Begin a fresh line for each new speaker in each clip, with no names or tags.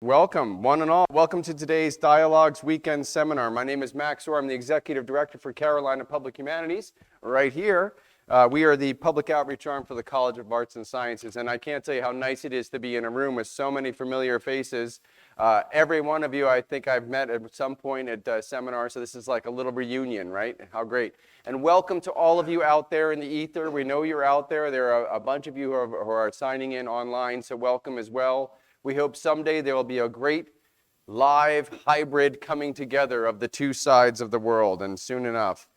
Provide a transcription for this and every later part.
Welcome, one and all. Welcome to today's Dialogues Weekend Seminar. My name is Max Orr. I'm the Executive Director for Carolina Public Humanities. Right here, we are the public outreach arm for the College of Arts and Sciences, and I can't tell you how nice it is to be in a room with so many familiar faces. Every one of you I think I've met at some point at seminars, so this is like a little reunion, right? How great. And welcome to all of you out there in the ether. We know you're out there. There are a bunch of you who are signing in online, so welcome as well. We hope someday there will be a great live hybrid coming together of the two sides of the world, and soon enough.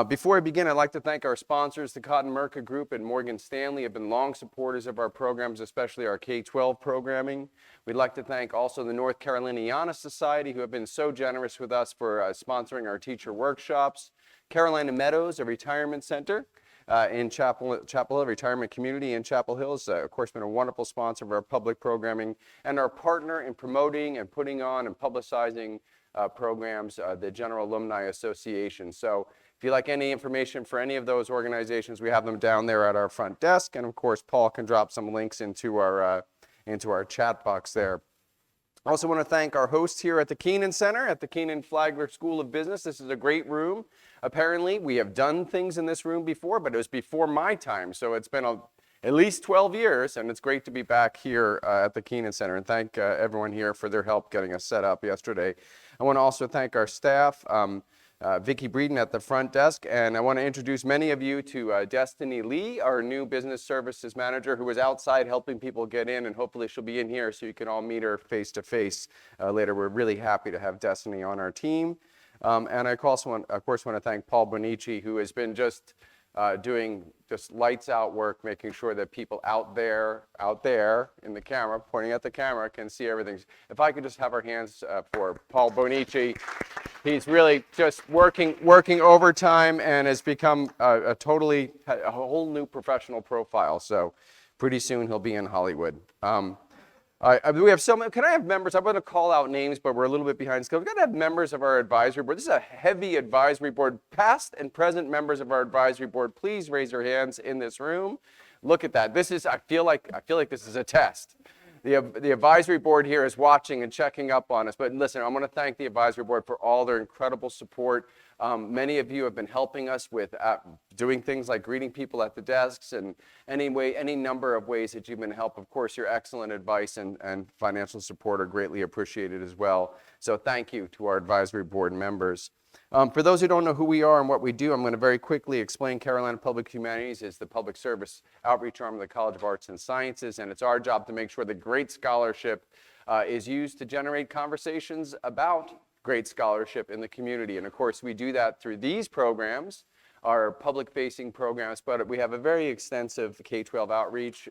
Before I begin, I'd like to thank our sponsors. The Cotton Merca Group and Morgan Stanley have been long supporters of our programs, especially our K-12 programming. We'd like to thank also the North Caroliniana Society, who have been so generous with us for sponsoring our teacher workshops. Carolina Meadows, a retirement center in Chapel Hill Retirement Community in Chapel Hill, has of course been a wonderful sponsor of our public programming, and our partner in promoting and putting on and publicizing programs, the General Alumni Association. So if you'd like any information for any of those organizations, we have them down there at our front desk, and of course Paul can drop some links into our chat box there. I also want to thank our hosts here at the Keenan Center, at the Keenan Flagler School of Business. This is a great room. Apparently, we have done things in this room before, but it was before my time, so it's been at least 12 years, and it's great to be back here at the Keenan Center, and thank everyone here for their help getting us set up yesterday. I want to also thank our staff, Vicki Breeden at the front desk, and I want to introduce many of you to Destiny Lee, our new business services manager, who was outside helping people get in, and hopefully she'll be in here so you can all meet her face to face later. We're really happy to have Destiny on our team. And I also, of course, want to thank Paul Bonici, who has been just doing just lights out work, making sure that people out there in the camera, pointing at the camera, can see everything. If I could just have our hands for Paul Bonici. He's really just working overtime and has become a whole new professional profile. So pretty soon he'll be in Hollywood. We have can I have members? I'm going to call out names, but we're a little bit behind schedule. We've got to have members of our advisory board. This is a heavy advisory board. Past and present members of our advisory board, please raise your hands in this room. Look at that. I feel like this is a test. The advisory board here is watching and checking up on us. But listen, I want to thank the advisory board for all their incredible support. Many of you have been helping us with doing things like greeting people at the desks, and any number of ways that you've been helped. Of course, your excellent advice and financial support are greatly appreciated as well. So thank you to our advisory board members. For those who don't know who we are and what we do, I'm going to very quickly explain. Carolina Public Humanities is the public service outreach arm of the College of Arts and Sciences, and it's our job to make sure that great scholarship is used to generate conversations about great scholarship in the community. And of course, we do that through these programs, our public-facing programs, but we have a very extensive K-12 outreach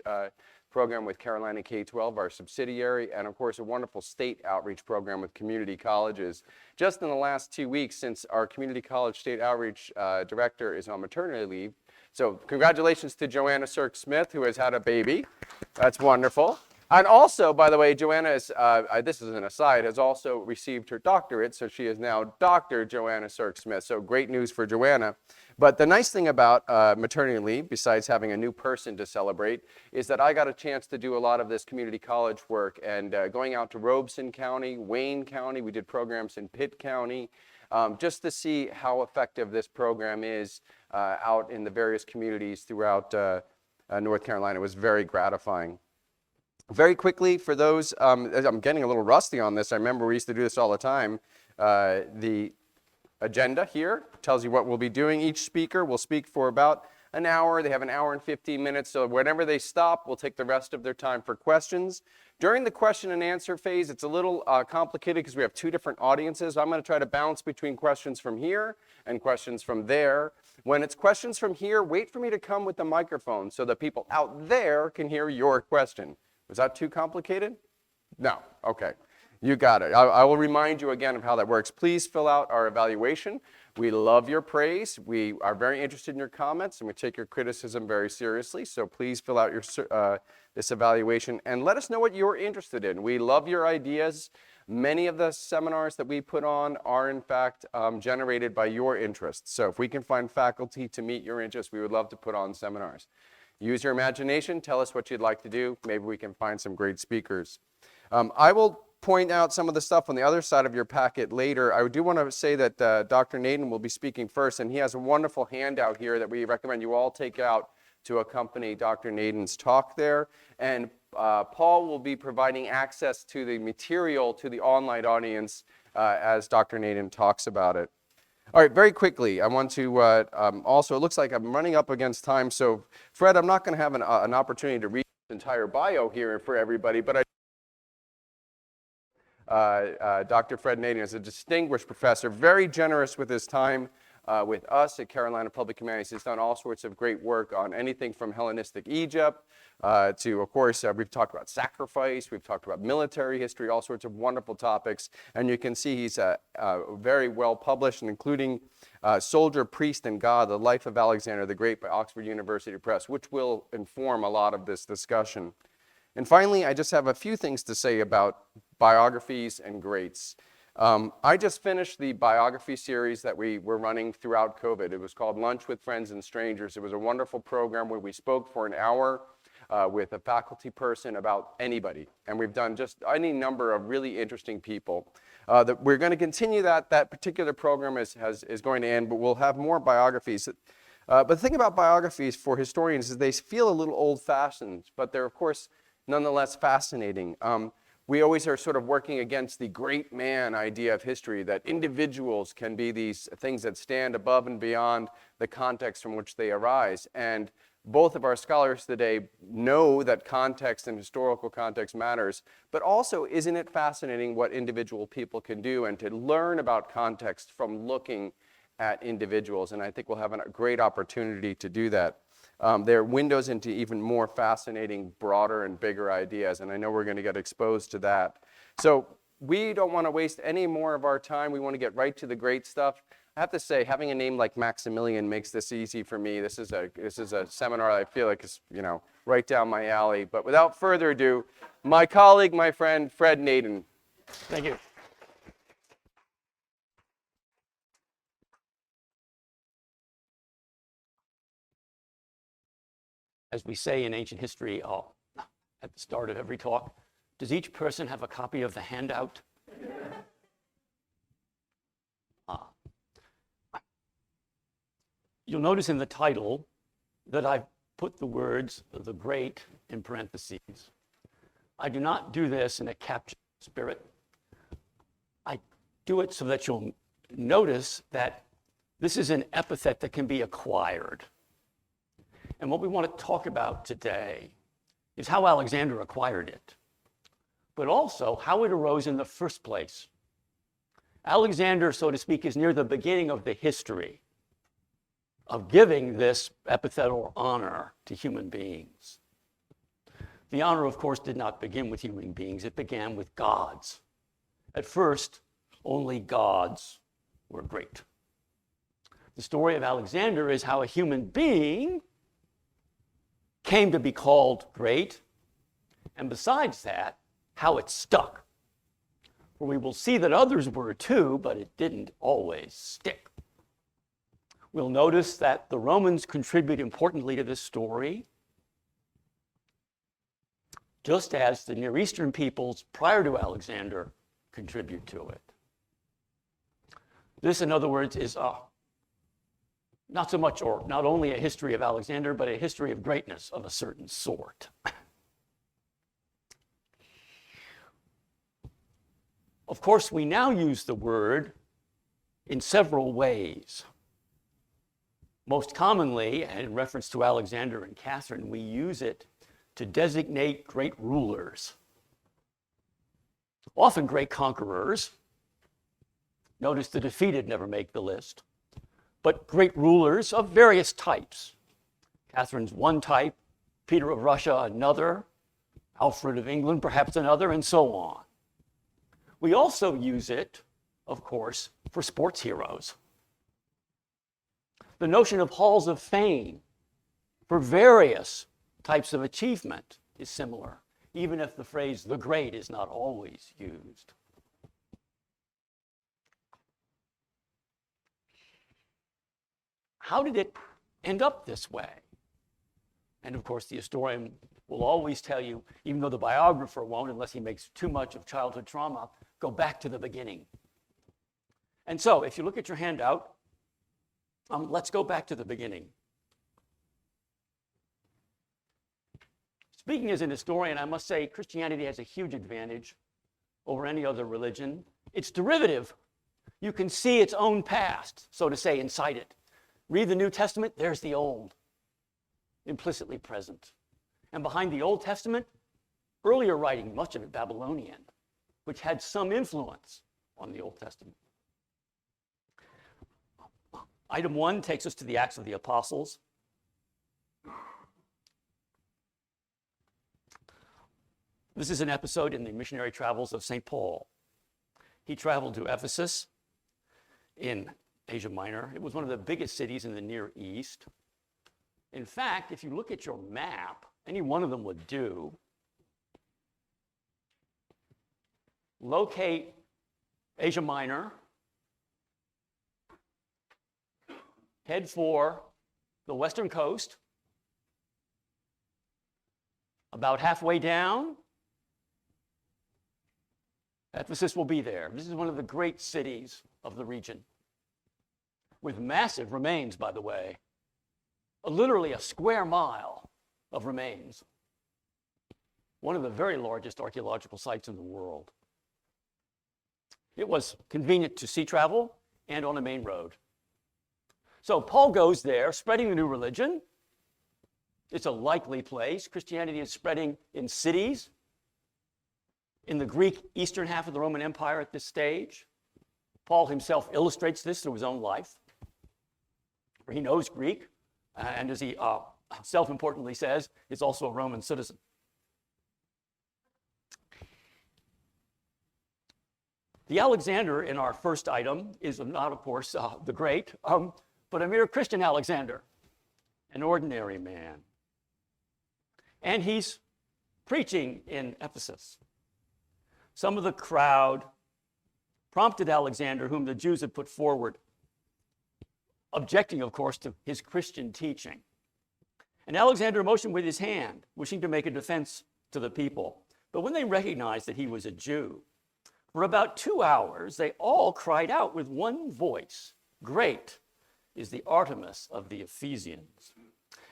program with Carolina K-12, our subsidiary, and of course a wonderful state outreach program with community colleges. Just in the last 2 weeks, since our community college state outreach director is on maternity leave, so congratulations to Joanna Sirk-Smith, who has had a baby. That's wonderful. And also, by the way, Joanna is, this is an aside, has also received her doctorate, so she is now Dr. Joanna Sirk-Smith, so great news for Joanna. But the nice thing about maternity leave, besides having a new person to celebrate, is that I got a chance to do a lot of this community college work, and going out to Robeson County, Wayne County, we did programs in Pitt County, just to see how effective this program is out in the various communities throughout North Carolina. It was very gratifying. Very quickly, for those, I'm getting a little rusty on this. I remember we used to do this all the time. The agenda here tells you what we'll be doing. Each speaker will speak for about an hour. They have an hour and 15 minutes, so whenever they stop, we'll take the rest of their time for questions. During the question and answer phase, it's a little complicated because we have two different audiences. I'm going to try to bounce between questions from here and questions from there. When it's questions from here, wait for me to come with the microphone so that people out there can hear your question. Was that too complicated? No. Okay. You got it. I will remind you again of how that works. Please fill out our evaluation. We love your praise. We are very interested in your comments, and we take your criticism very seriously. So please fill out this evaluation and let us know what you're interested in. We love your ideas. Many of the seminars that we put on are, in fact, generated by your interests. So if we can find faculty to meet your interests, we would love to put on seminars. Use your imagination. Tell us what you'd like to do. Maybe we can find some great speakers. I will point out some of the stuff on the other side of your packet later, I do want to say that Dr. Naiden will be speaking first, and he has a wonderful handout here that we recommend you all take out to accompany Dr. Naiden's talk there. And Paul will be providing access to the material to the online audience as Dr. Naiden talks about it. All right, very quickly, I want to also, it looks like I'm running up against time, so Fred, I'm not going to have an opportunity to read the entire bio here for everybody, but Dr. Fred Naiden is a distinguished professor, very generous with his time with us at Carolina Public Humanities. He's done all sorts of great work on anything from Hellenistic Egypt to, of course, we've talked about sacrifice, we've talked about military history, all sorts of wonderful topics. And you can see he's very well published, and including Soldier, Priest, and God, The Life of Alexander the Great by Oxford University Press, which will inform a lot of this discussion. And finally, I just have a few things to say about biographies and greats. I just finished the biography series that we were running throughout COVID. It was called Lunch with Friends and Strangers. It was a wonderful program where we spoke for an hour with a faculty person about anybody. And we've done just any number of really interesting people. We're going to continue that. That particular program is going to end, but we'll have more biographies. But the thing about biographies for historians is they feel a little old-fashioned, but they're, of course, nonetheless fascinating. We always are sort of working against the great man idea of history, that individuals can be these things that stand above and beyond the context from which they arise. And both of our scholars today know that context and historical context matters, but also isn't it fascinating what individual people can do and to learn about context from looking at individuals? And I think we'll have a great opportunity to do that. They're windows into even more fascinating, broader and bigger ideas, and I know we're going to get exposed to that. So we don't want to waste any more of our time. We want to get right to the great stuff. I have to say, having a name like Maximilian makes this easy for me. This is a seminar I feel like is, right down my alley. But without further ado, my colleague, my friend, Fred Naiden.
Thank you. As we say in ancient history at the start of every talk, does each person have a copy of the handout? You'll notice in the title that I've put the words "the great" in parentheses. I do not do this in a captious spirit. I do it so that you'll notice that this is an epithet that can be acquired. And what we want to talk about today is how Alexander acquired it, but also how it arose in the first place. Alexander, so to speak, is near the beginning of the history of giving this epithet or honor to human beings. The honor, of course, did not begin with human beings. It began with gods. At first, only gods were great. The story of Alexander is how a human being came to be called great, and besides that, how it stuck. For we will see that others were too, but it didn't always stick. We'll notice that the Romans contribute importantly to this story, just as the Near Eastern peoples prior to Alexander contribute to it. This, in other words, is not so much or not only a history of Alexander, but a history of greatness of a certain sort. Of course, we now use the word in several ways. Most commonly, and in reference to Alexander and Catherine, we use it to designate great rulers, often great conquerors. Notice the defeated never make the list. But great rulers of various types. Catherine's one type, Peter of Russia another, Alfred of England perhaps another, and so on. We also use it, of course, for sports heroes. The notion of halls of fame for various types of achievement is similar, even if the phrase "the great" is not always used. How did it end up this way? And of course, the historian will always tell you, even though the biographer won't, unless he makes too much of childhood trauma, go back to the beginning. And so, if you look at your handout, let's go back to the beginning. Speaking as an historian, I must say Christianity has a huge advantage over any other religion. It's derivative. You can see its own past, so to say, inside it. Read the New Testament, there's the Old, implicitly present. And behind the Old Testament, earlier writing, much of it Babylonian, which had some influence on the Old Testament. Item 1 takes us to the Acts of the Apostles. This is an episode in the missionary travels of St. Paul. He traveled to Ephesus in Asia Minor. It was one of the biggest cities in the Near East. In fact, if you look at your map, any one of them would do. Locate Asia Minor, head for the western coast, about halfway down, Ephesus will be there. This is one of the great cities of the region, with massive remains, by the way. Literally a square mile of remains. One of the very largest archaeological sites in the world. It was convenient to sea travel and on a main road. So Paul goes there, spreading the new religion. It's a likely place. Christianity is spreading in cities, in the Greek eastern half of the Roman Empire at this stage. Paul himself illustrates this through his own life. He knows Greek, and as he self-importantly says, is also a Roman citizen. The Alexander in our first item is not, of course, the great, but a mere Christian Alexander, an ordinary man. And he's preaching in Ephesus. Some of the crowd prompted Alexander, whom the Jews had put forward, objecting, of course, to his Christian teaching. And Alexander motioned with his hand, wishing to make a defense to the people. But when they recognized that he was a Jew, for about 2 hours, they all cried out with one voice, "Great is the Artemis of the Ephesians."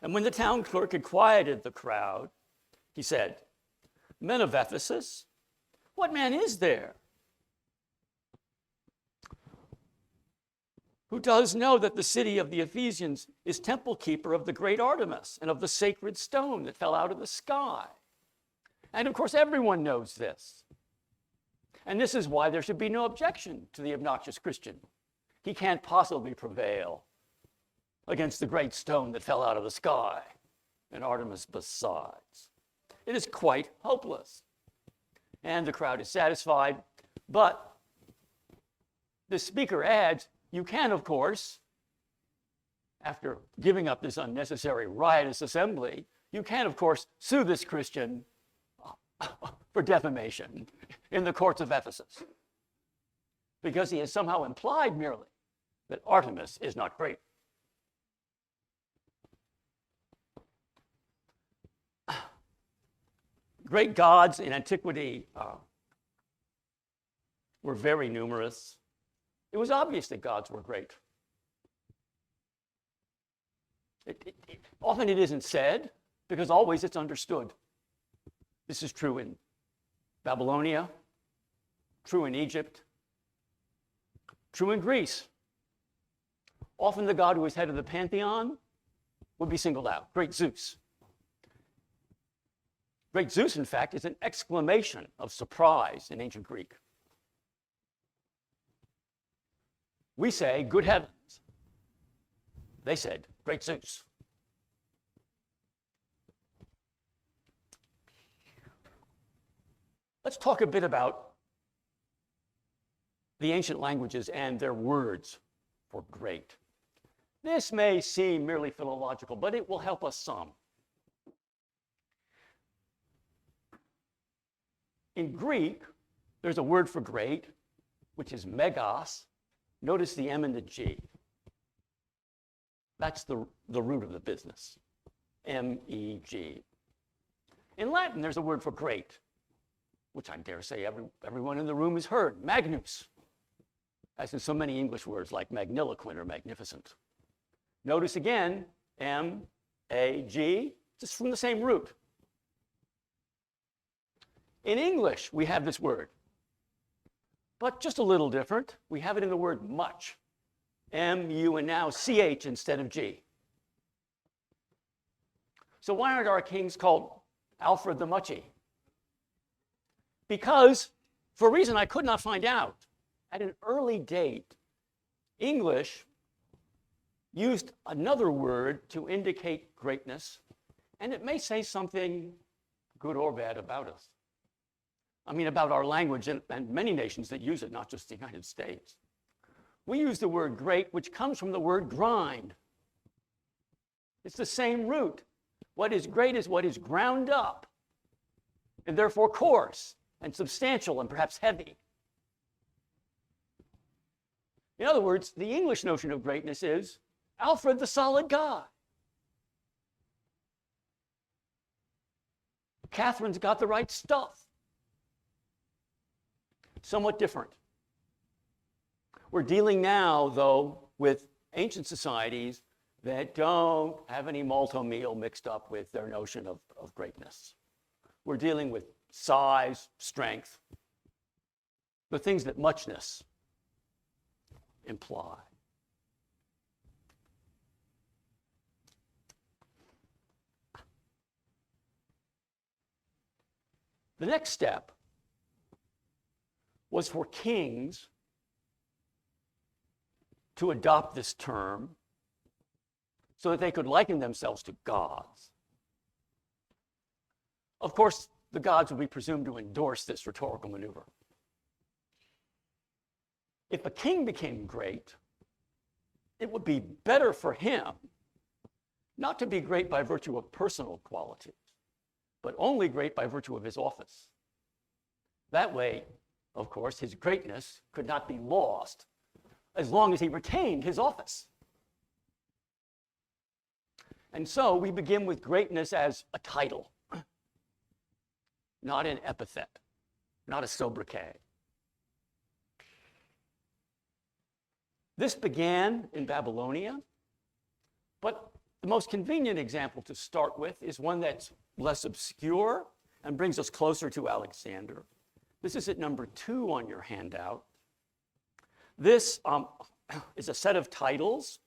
And when the town clerk had quieted the crowd, he said, "Men of Ephesus, what man is there who does know that the city of the Ephesians is temple keeper of the great Artemis and of the sacred stone that fell out of the sky?" And of course, everyone knows this. And this is why there should be no objection to the obnoxious Christian. He can't possibly prevail against the great stone that fell out of the sky, and Artemis besides. It is quite hopeless. And the crowd is satisfied, but the speaker adds, you can, of course, after giving up this unnecessary riotous assembly, you can, of course, sue this Christian for defamation in the courts of Ephesus, because he has somehow implied merely that Artemis is not great. Great gods in antiquity were very numerous. It was obvious that gods were great. Often it isn't said, because always it's understood. This is true in Babylonia, true in Egypt, true in Greece. Often the god who is head of the pantheon would be singled out, great Zeus. Great Zeus, in fact, is an exclamation of surprise in ancient Greek. We say, good heavens. They said, great Zeus. Let's talk a bit about the ancient languages and their words for great. This may seem merely philological, but it will help us some. In Greek, there's a word for great, which is megas. Notice the M and the G. That's the root of the business. M-E-G. In Latin, there's a word for great, which I dare say everyone in the room has heard, magnus, as in so many English words like magniloquent or magnificent. Notice again, M-A-G, just from the same root. In English, we have this word, but just a little different. We have it in the word much, M-U, and now C-H instead of G. So why aren't our kings called Alfred the Muchy? Because, for a reason I could not find out, at an early date, English used another word to indicate greatness, and it may say something good or bad about us. I mean, about our language and many nations that use it, not just the United States. We use the word great, which comes from the word grind. It's the same root. What is great is what is ground up, and therefore coarse and substantial and perhaps heavy. In other words, the English notion of greatness is Alfred the solid guy. Catherine's got the right stuff. Somewhat different. We're dealing now, though, with ancient societies that don't have any malto meal mixed up with their notion of greatness. We're dealing with size, strength, the things that muchness imply. The next step was for kings to adopt this term so that they could liken themselves to gods. Of course, the gods would be presumed to endorse this rhetorical maneuver. If a king became great, it would be better for him not to be great by virtue of personal qualities, but only great by virtue of his office. That way, of course, his greatness could not be lost as long as he retained his office. And so we begin with greatness as a title, not an epithet, not a sobriquet. This began in Babylonia, but the most convenient example to start with is one that's less obscure and brings us closer to Alexander. This is at number 2 on your handout. This is a set of titles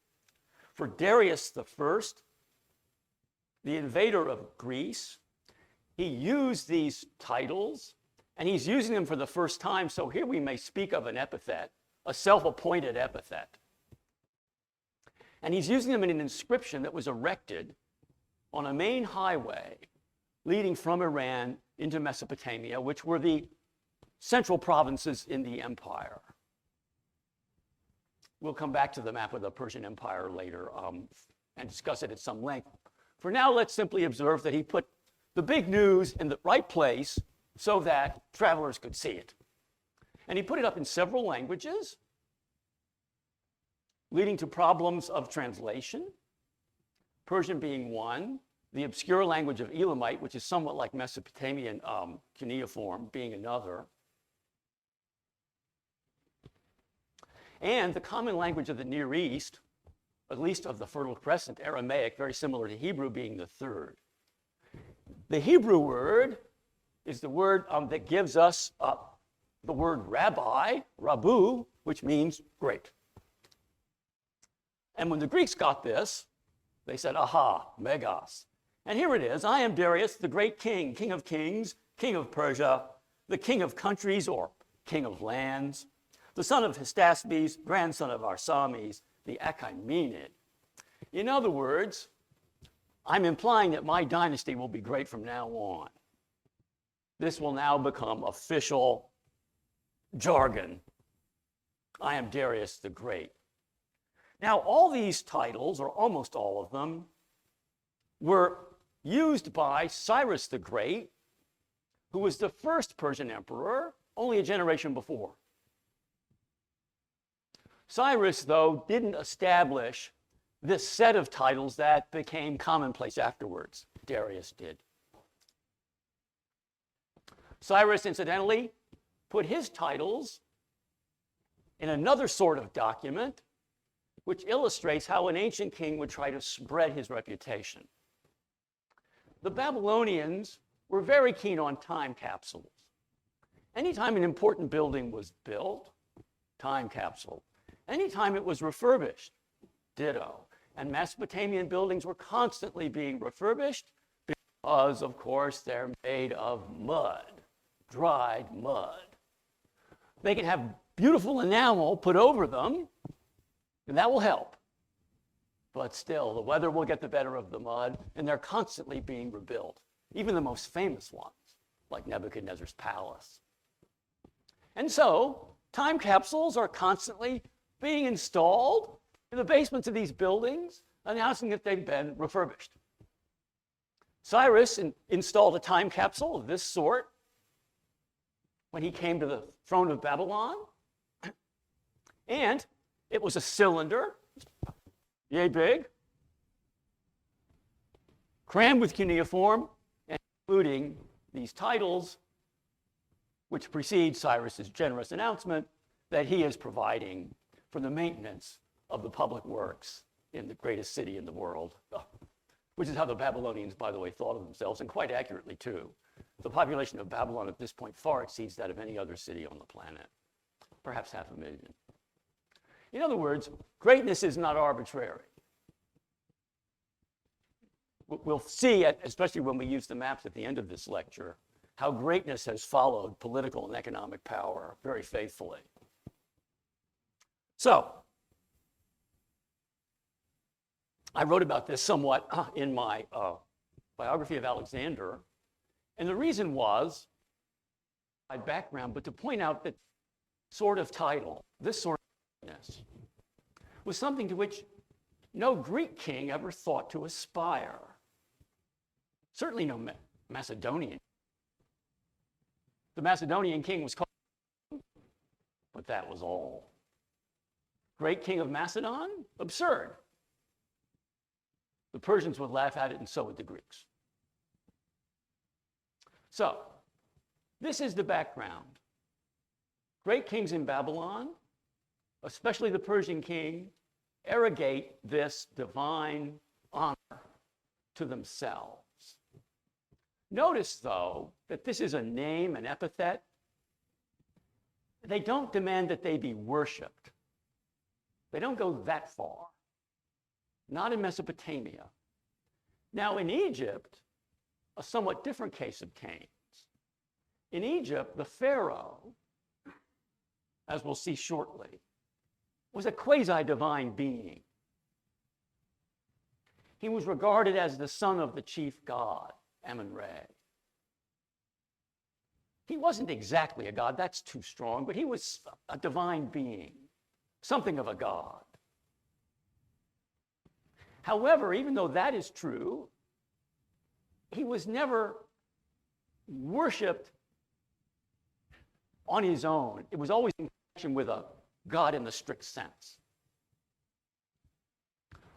for Darius I, the invader of Greece. He used these titles, and he's using them for the first time, so here we may speak of an epithet, a self-appointed epithet. And he's using them in an inscription that was erected on a main highway leading from Iran into Mesopotamia, which were the central provinces in the empire. We'll come back to the map of the Persian Empire later and discuss it at some length. For now, let's simply observe that he put the big news in the right place so that travelers could see it. And he put it up in several languages, leading to problems of translation, Persian being one, the obscure language of Elamite, which is somewhat like Mesopotamian cuneiform, being another, and the common language of the Near East, at least of the Fertile Crescent, Aramaic, very similar to Hebrew, being the third. The Hebrew word is the word that gives us the word rabbi, rabu, which means great. And when the Greeks got this, they said, aha, megas. And here it is. I am Darius, the great king, king of kings, king of Persia, the king of countries, or king of lands, the son of Hystaspes, grandson of Arsames, the Achaemenid. In other words, I'm implying that my dynasty will be great from now on. This will now become official jargon. I am Darius the Great. Now, all these titles, or almost all of them, were used by Cyrus the Great, who was the first Persian emperor, only a generation before. Cyrus, though, didn't establish this set of titles that became commonplace afterwards. Darius did. Cyrus, incidentally, put his titles in another sort of document, which illustrates how an ancient king would try to spread his reputation. The Babylonians were very keen on time capsules. Anytime an important building was built, time capsule. Anytime it was refurbished, ditto. And Mesopotamian buildings were constantly being refurbished because, of course, they're made of mud, dried mud. They can have beautiful enamel put over them, and that will help. But still, the weather will get the better of the mud, and they're constantly being rebuilt, even the most famous ones, like Nebuchadnezzar's palace. And so, time capsules are constantly being installed in the basements of these buildings, announcing that they've been refurbished. Cyrus installed a time capsule of this sort when he came to the throne of Babylon. And it was a cylinder, yay big, crammed with cuneiform, and including these titles, which precede Cyrus's generous announcement that he is providing for the maintenance of the public works in the greatest city in the world, which is how the Babylonians, by the way, thought of themselves, and quite accurately too. The population of Babylon at this point far exceeds that of any other city on the planet, perhaps 500,000. In other words, greatness is not arbitrary. We'll see, especially when we use the maps at the end of this lecture, how greatness has followed political and economic power very faithfully. So, I wrote about this somewhat in my biography of Alexander, and the reason was my background, but to point out that sort of title, this sort of greatness, was something to which no Greek king ever thought to aspire. Certainly no Macedonian. The Macedonian king was called, but that was all. Great king of Macedon? Absurd. The Persians would laugh at it, and so would the Greeks. So, this is the background. Great kings in Babylon, especially the Persian king, arrogate this divine honor to themselves. Notice, though, that this is a name, an epithet. They don't demand that they be worshipped. They don't go that far. Not in Mesopotamia. Now, in Egypt, a somewhat different case obtains. In Egypt, the pharaoh, as we'll see shortly, was a quasi-divine being. He was regarded as the son of the chief god, Amun-Re. He wasn't exactly a god, that's too strong, but he was a divine being, something of a god. However, even though that is true, he was never worshipped on his own. It was always in connection with a god in the strict sense.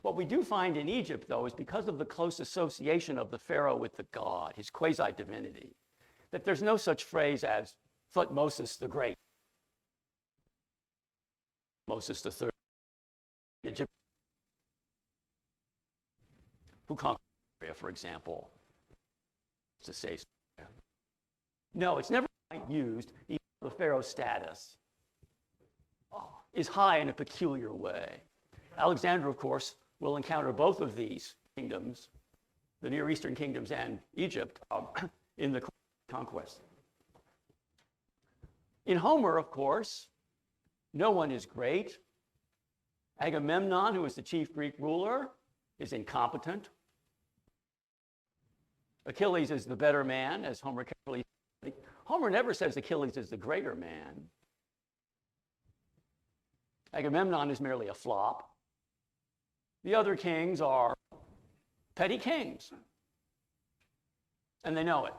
What we do find in Egypt, though, is because of the close association of the pharaoh with the god, his quasi-divinity, that there's no such phrase as Thutmose the Great, Moses the Third, Egypt, who conquered Syria, for example, to say Syria. No, it's never used. Even the pharaoh's status is high in a peculiar way. Alexander, of course, will encounter both of these kingdoms, the Near Eastern kingdoms and Egypt, in the conquest. In Homer, of course, no one is great. Agamemnon, who is the chief Greek ruler, is incompetent. Achilles is the better man, as Homer carefully says. Homer never says Achilles is the greater man. Agamemnon is merely a flop. The other kings are petty kings, and they know it.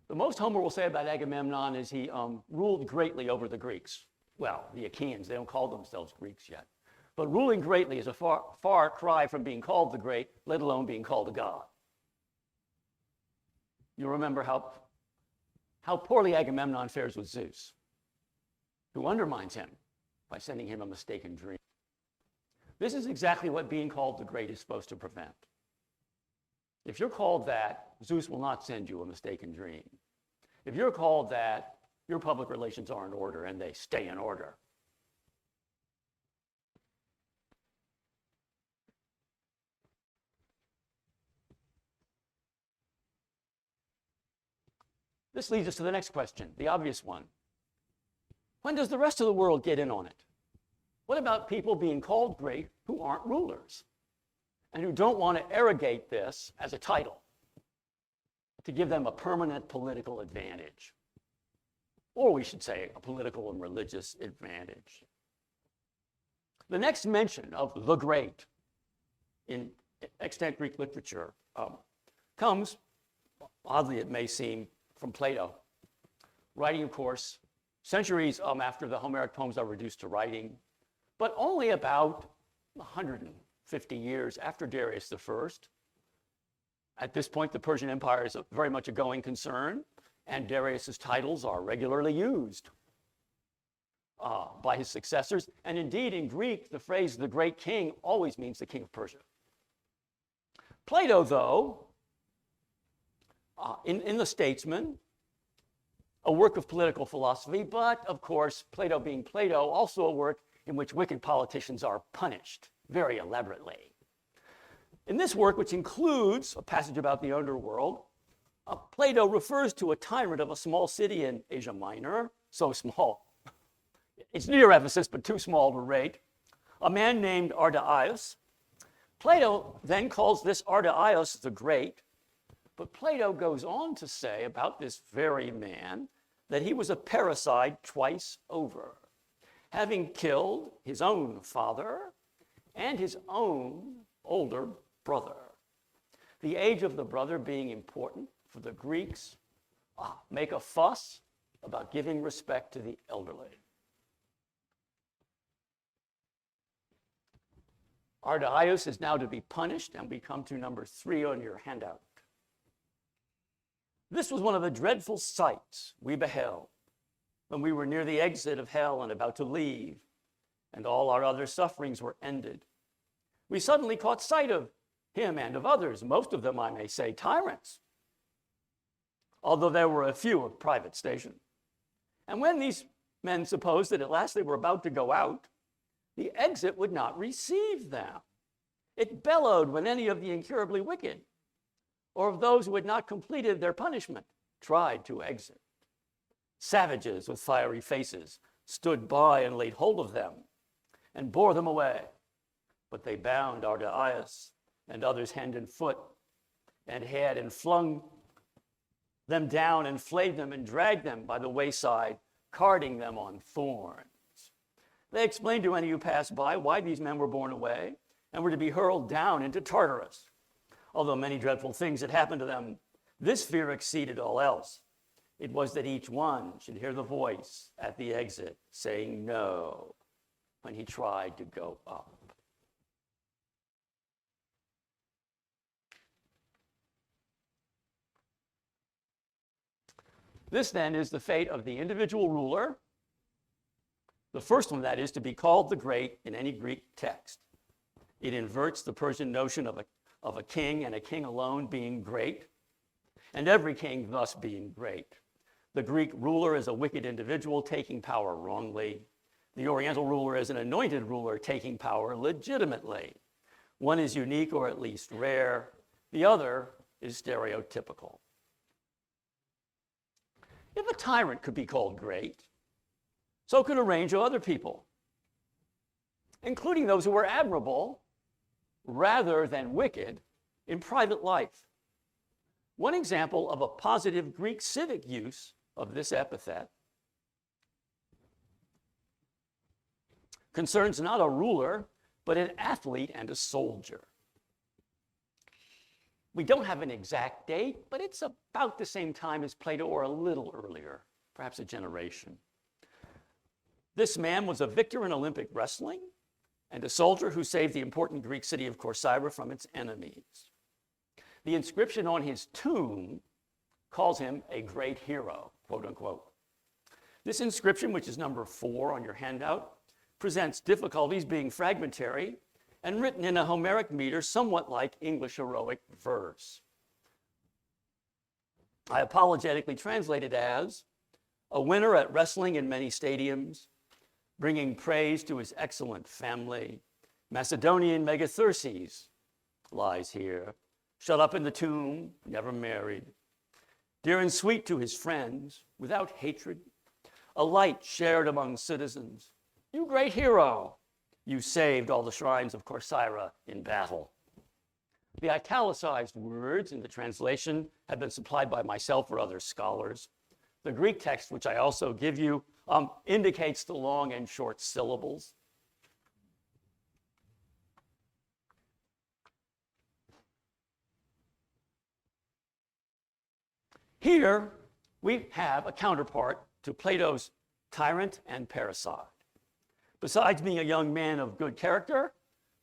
The most Homer will say about Agamemnon is he ruled greatly over the Greeks. Well, the Achaeans, they don't call themselves Greeks yet. But ruling greatly is a far cry from being called the great, let alone being called a god. You remember how poorly Agamemnon fares with Zeus, who undermines him by sending him a mistaken dream. This is exactly what being called the great is supposed to prevent. If you're called that, Zeus will not send you a mistaken dream. If you're called that, your public relations are in order, and they stay in order. This leads us to the next question, the obvious one. When does the rest of the world get in on it? What about people being called great who aren't rulers and who don't want to arrogate this as a title to give them a permanent political advantage? Or we should say a political and religious advantage. The next mention of the great in extant Greek literature comes, oddly it may seem, from Plato, writing, of course, centuries after the Homeric poems are reduced to writing, but only about 150 years after Darius I. At this point, the Persian Empire is very much a going concern, and Darius's titles are regularly used by his successors. And indeed, in Greek, the phrase the great king always means the king of Persia. Plato, though, in The Statesman, a work of political philosophy, but of course, Plato being Plato, also a work in which wicked politicians are punished very elaborately. In this work, which includes a passage about the underworld, Plato refers to a tyrant of a small city in Asia Minor, so small, it's near Ephesus, but too small to rate, a man named Ardaeus. Plato then calls this Ardaeus the Great, but Plato goes on to say about this very man that he was a parricide twice over, having killed his own father and his own older brother. The age of the brother being important for the Greeks, make a fuss about giving respect to the elderly. Ardaeus is now to be punished, and we come to number 3 on your handout. This was one of the dreadful sights we beheld when we were near the exit of hell and about to leave, and all our other sufferings were ended. We suddenly caught sight of him and of others, most of them, I may say, tyrants, although there were a few of private station. And when these men supposed that at last they were about to go out, the exit would not receive them. It bellowed when any of the incurably wicked, or of those who had not completed their punishment, tried to exit. Savages with fiery faces stood by and laid hold of them and bore them away. But they bound Ardaeus and others hand and foot and head and flung them down and flayed them and dragged them by the wayside, carding them on thorns. They explained to any who passed by why these men were borne away and were to be hurled down into Tartarus. Although many dreadful things had happened to them, this fear exceeded all else. It was that each one should hear the voice at the exit saying no when he tried to go up. This then is the fate of the individual ruler. The first one, that is, to be called the great in any Greek text. It inverts the Persian notion of a king and a king alone being great, and every king thus being great. The Greek ruler is a wicked individual taking power wrongly. The Oriental ruler is an anointed ruler taking power legitimately. One is unique or at least rare. The other is stereotypical. If a tyrant could be called great, so could a range of other people, including those who were admirable rather than wicked in private life. One example of a positive Greek civic use of this epithet concerns not a ruler, but an athlete and a soldier. We don't have an exact date, but it's about the same time as Plato or a little earlier, perhaps a generation. This man was a victor in Olympic wrestling and a soldier who saved the important Greek city of Corcyra from its enemies. The inscription on his tomb calls him a great hero, quote unquote. This inscription, which is number 4 on your handout, presents difficulties being fragmentary and written in a Homeric meter somewhat like English heroic verse. I apologetically translate it as a winner at wrestling in many stadiums, bringing praise to his excellent family, Macedonian Megatherses lies here, shut up in the tomb, never married, dear and sweet to his friends, without hatred, a light shared among citizens. You great hero, you saved all the shrines of Corcyra in battle. The italicized words in the translation have been supplied by myself or other scholars. The Greek text, which I also give you, indicates the long and short syllables. Here we have a counterpart to Plato's tyrant and parricide. Besides being a young man of good character,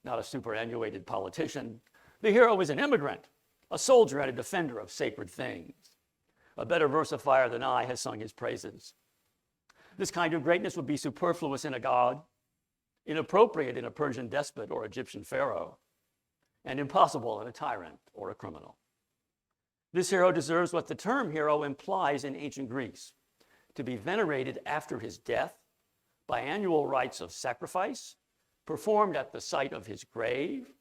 not a superannuated politician, the hero is an immigrant, a soldier and a defender of sacred things. A better versifier than I has sung his praises. This kind of greatness would be superfluous in a god, inappropriate in a Persian despot or Egyptian pharaoh, and impossible in a tyrant or a criminal. This hero deserves what the term hero implies in ancient Greece, to be venerated after his death by annual rites of sacrifice performed at the site of his grave,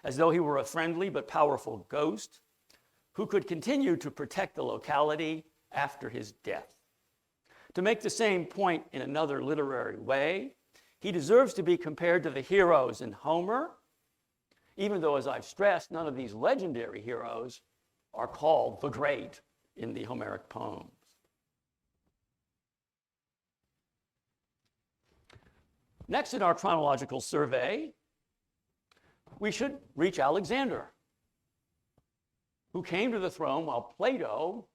as though he were a friendly but powerful ghost who could continue to protect the locality after his death. To make the same point in another literary way, he deserves to be compared to the heroes in Homer, even though, as I've stressed, none of these legendary heroes are called the great in the Homeric poems. Next in our chronological survey, we should reach Alexander, who came to the throne while Plato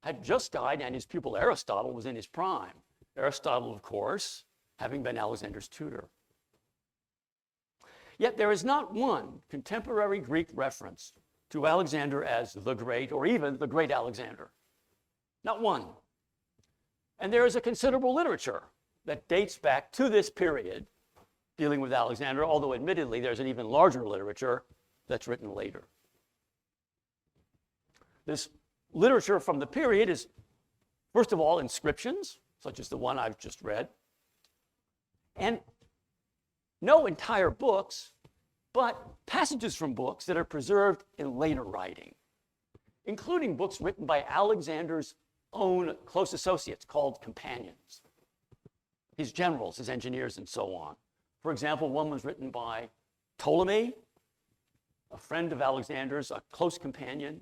had just died and his pupil Aristotle was in his prime. Aristotle, of course, having been Alexander's tutor. Yet there is not one contemporary Greek reference to Alexander as the Great or even the Great Alexander. Not one. And there is a considerable literature that dates back to this period dealing with Alexander, although admittedly there's an even larger literature that's written later. This literature from the period is, first of all, inscriptions, such as the one I've just read, and no entire books, but passages from books that are preserved in later writing, including books written by Alexander's own close associates called companions, his generals, his engineers, and so on. For example, one was written by Ptolemy, a friend of Alexander's, a close companion,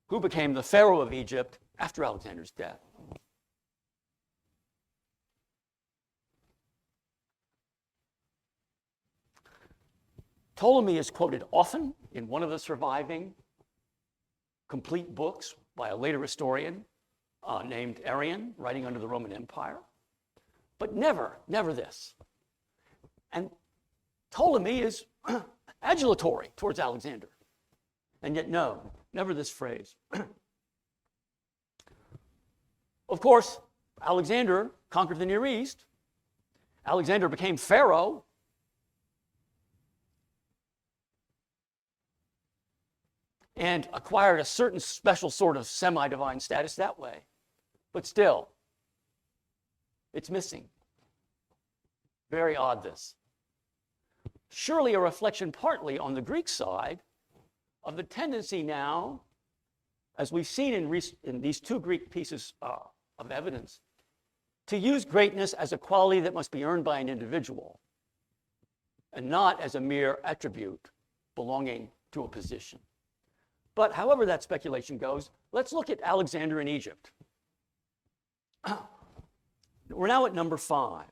who became the pharaoh of Egypt after Alexander's death. Ptolemy is quoted often in one of the surviving complete books by a later historian named Arrian, writing under the Roman Empire, but never this. And Ptolemy is adulatory towards Alexander. And yet, no, never this phrase. Of course, Alexander conquered the Near East. Alexander became pharaoh. And acquired a certain special sort of semi-divine status that way. But still, it's missing. Very odd, this. Surely a reflection partly on the Greek side of the tendency now, as we've seen in these two Greek pieces of evidence, to use greatness as a quality that must be earned by an individual and not as a mere attribute belonging to a position. But however that speculation goes, let's look at Alexander in Egypt. We're now at number 5.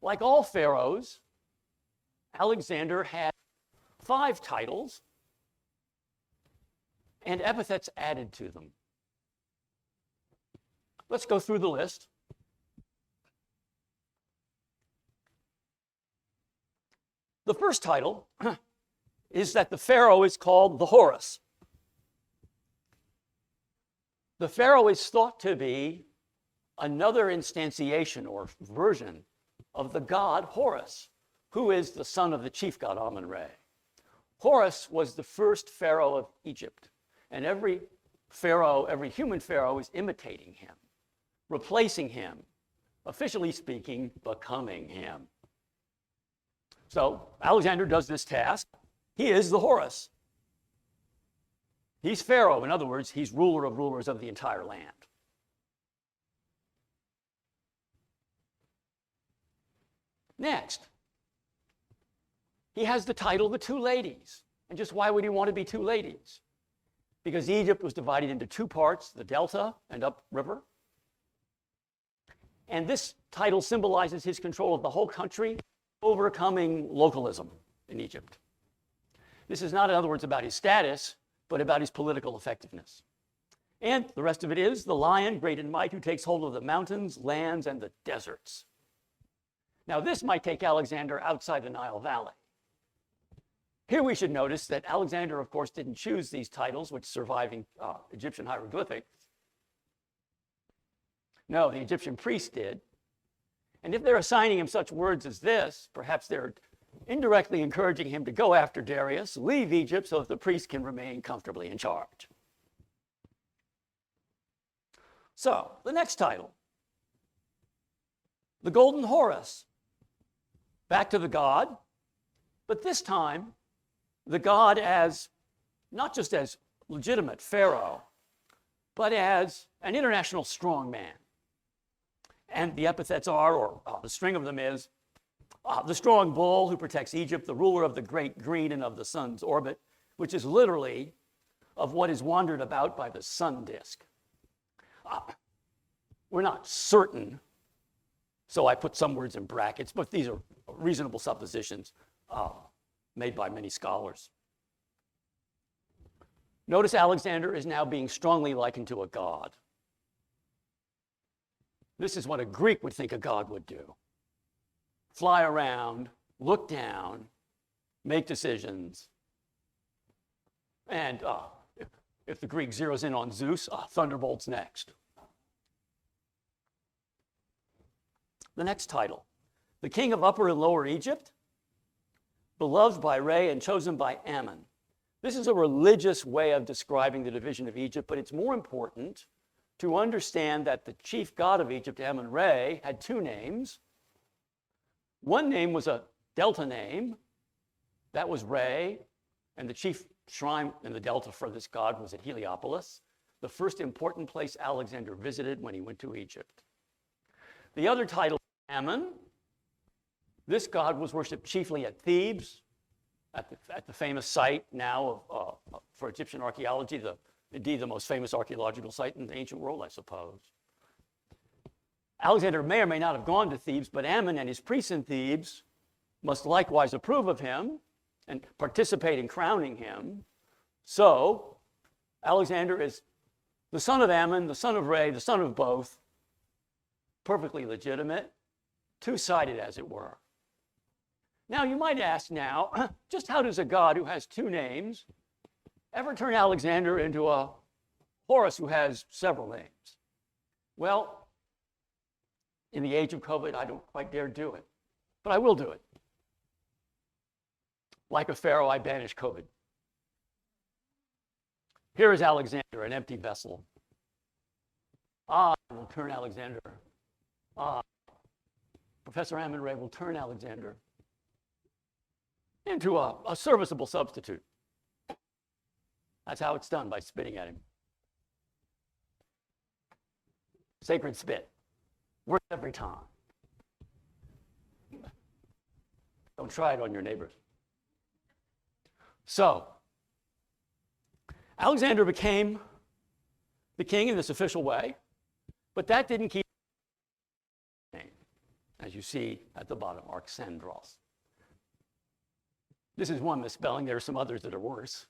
Like all pharaohs, Alexander had 5 titles and epithets added to them. Let's go through the list. The first title is that the pharaoh is called the Horus. The pharaoh is thought to be another instantiation or version of the god Horus, who is the son of the chief god Amun-Re. Horus was the first pharaoh of Egypt, and every pharaoh, every human pharaoh is imitating him, replacing him, officially speaking, becoming him. So Alexander does this task. He is the Horus. He's pharaoh. In other words, he's ruler of rulers of the entire land. Next, he has the title the two ladies. And just why would he want to be two ladies? Because Egypt was divided into two parts, the delta and upriver. And this title symbolizes his control of the whole country, overcoming localism in Egypt. This is not, in other words, about his status, but about his political effectiveness. And the rest of it is the lion, great in might, who takes hold of the mountains, lands, and the deserts. Now, this might take Alexander outside the Nile Valley. Here we should notice that Alexander, of course, didn't choose these titles, which surviving Egyptian hieroglyphics. No, the Egyptian priests did. And if they're assigning him such words as this, perhaps they're indirectly encouraging him to go after Darius, leave Egypt so that the priests can remain comfortably in charge. So, the next title, the Golden Horus. Back to the god, but this time, the god as, not just as legitimate pharaoh, but as an international strongman. And the epithets are, or the string of them is, the strong bull who protects Egypt, the ruler of the great green and of the sun's orbit, which is literally of what is wandered about by the sun disk. We're not certain, so I put some words in brackets, but these are reasonable suppositions made by many scholars. Notice Alexander is now being strongly likened to a god. This is what a Greek would think a god would do. Fly around, look down, make decisions. And if the Greek zeroes in on Zeus, thunderbolts next. The next title, the king of Upper and Lower Egypt, beloved by Re and chosen by Ammon. This is a religious way of describing the division of Egypt, but it's more important to understand that the chief god of Egypt, Amun-Re, had two names. One name was a delta name, that was Re, and the chief shrine in the delta for this god was at Heliopolis, the first important place Alexander visited when he went to Egypt. The other title, Ammon, this god was worshipped chiefly at Thebes, at the famous site now for Egyptian archaeology, indeed the most famous archaeological site in the ancient world, I suppose. Alexander may or may not have gone to Thebes, but Ammon and his priests in Thebes must likewise approve of him and participate in crowning him. So Alexander is the son of Ammon, the son of Re, the son of both, perfectly legitimate, two-sided as it were. Now you might ask now, just how does a god who has two names ever turn Alexander into a Horus who has several names? Well, in the age of COVID, I don't quite dare do it, but I will do it. Like a pharaoh, I banish COVID. Here is Alexander, an empty vessel. I will turn Alexander. Professor Amun-Re will turn Alexander into a serviceable substitute. That's how it's done, by spitting at him. Sacred spit. Works every time. Don't try it on your neighbors. So, Alexander became the king in this official way, but that didn't keep his name, as you see at the bottom, Arxandros. This is one misspelling. There are some others that are worse.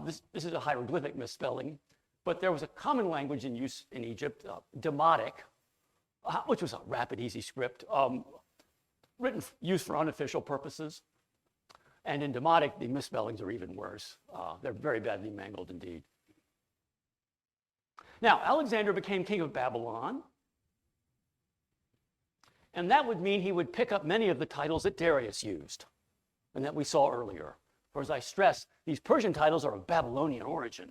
This is a hieroglyphic misspelling, but there was a common language in use in Egypt, Demotic, which was a rapid, easy script, used for unofficial purposes. And in Demotic, the misspellings are even worse. They're very badly mangled indeed. Now, Alexander became king of Babylon. And that would mean he would pick up many of the titles that Darius used and that we saw earlier. For as I stressed, these Persian titles are of Babylonian origin.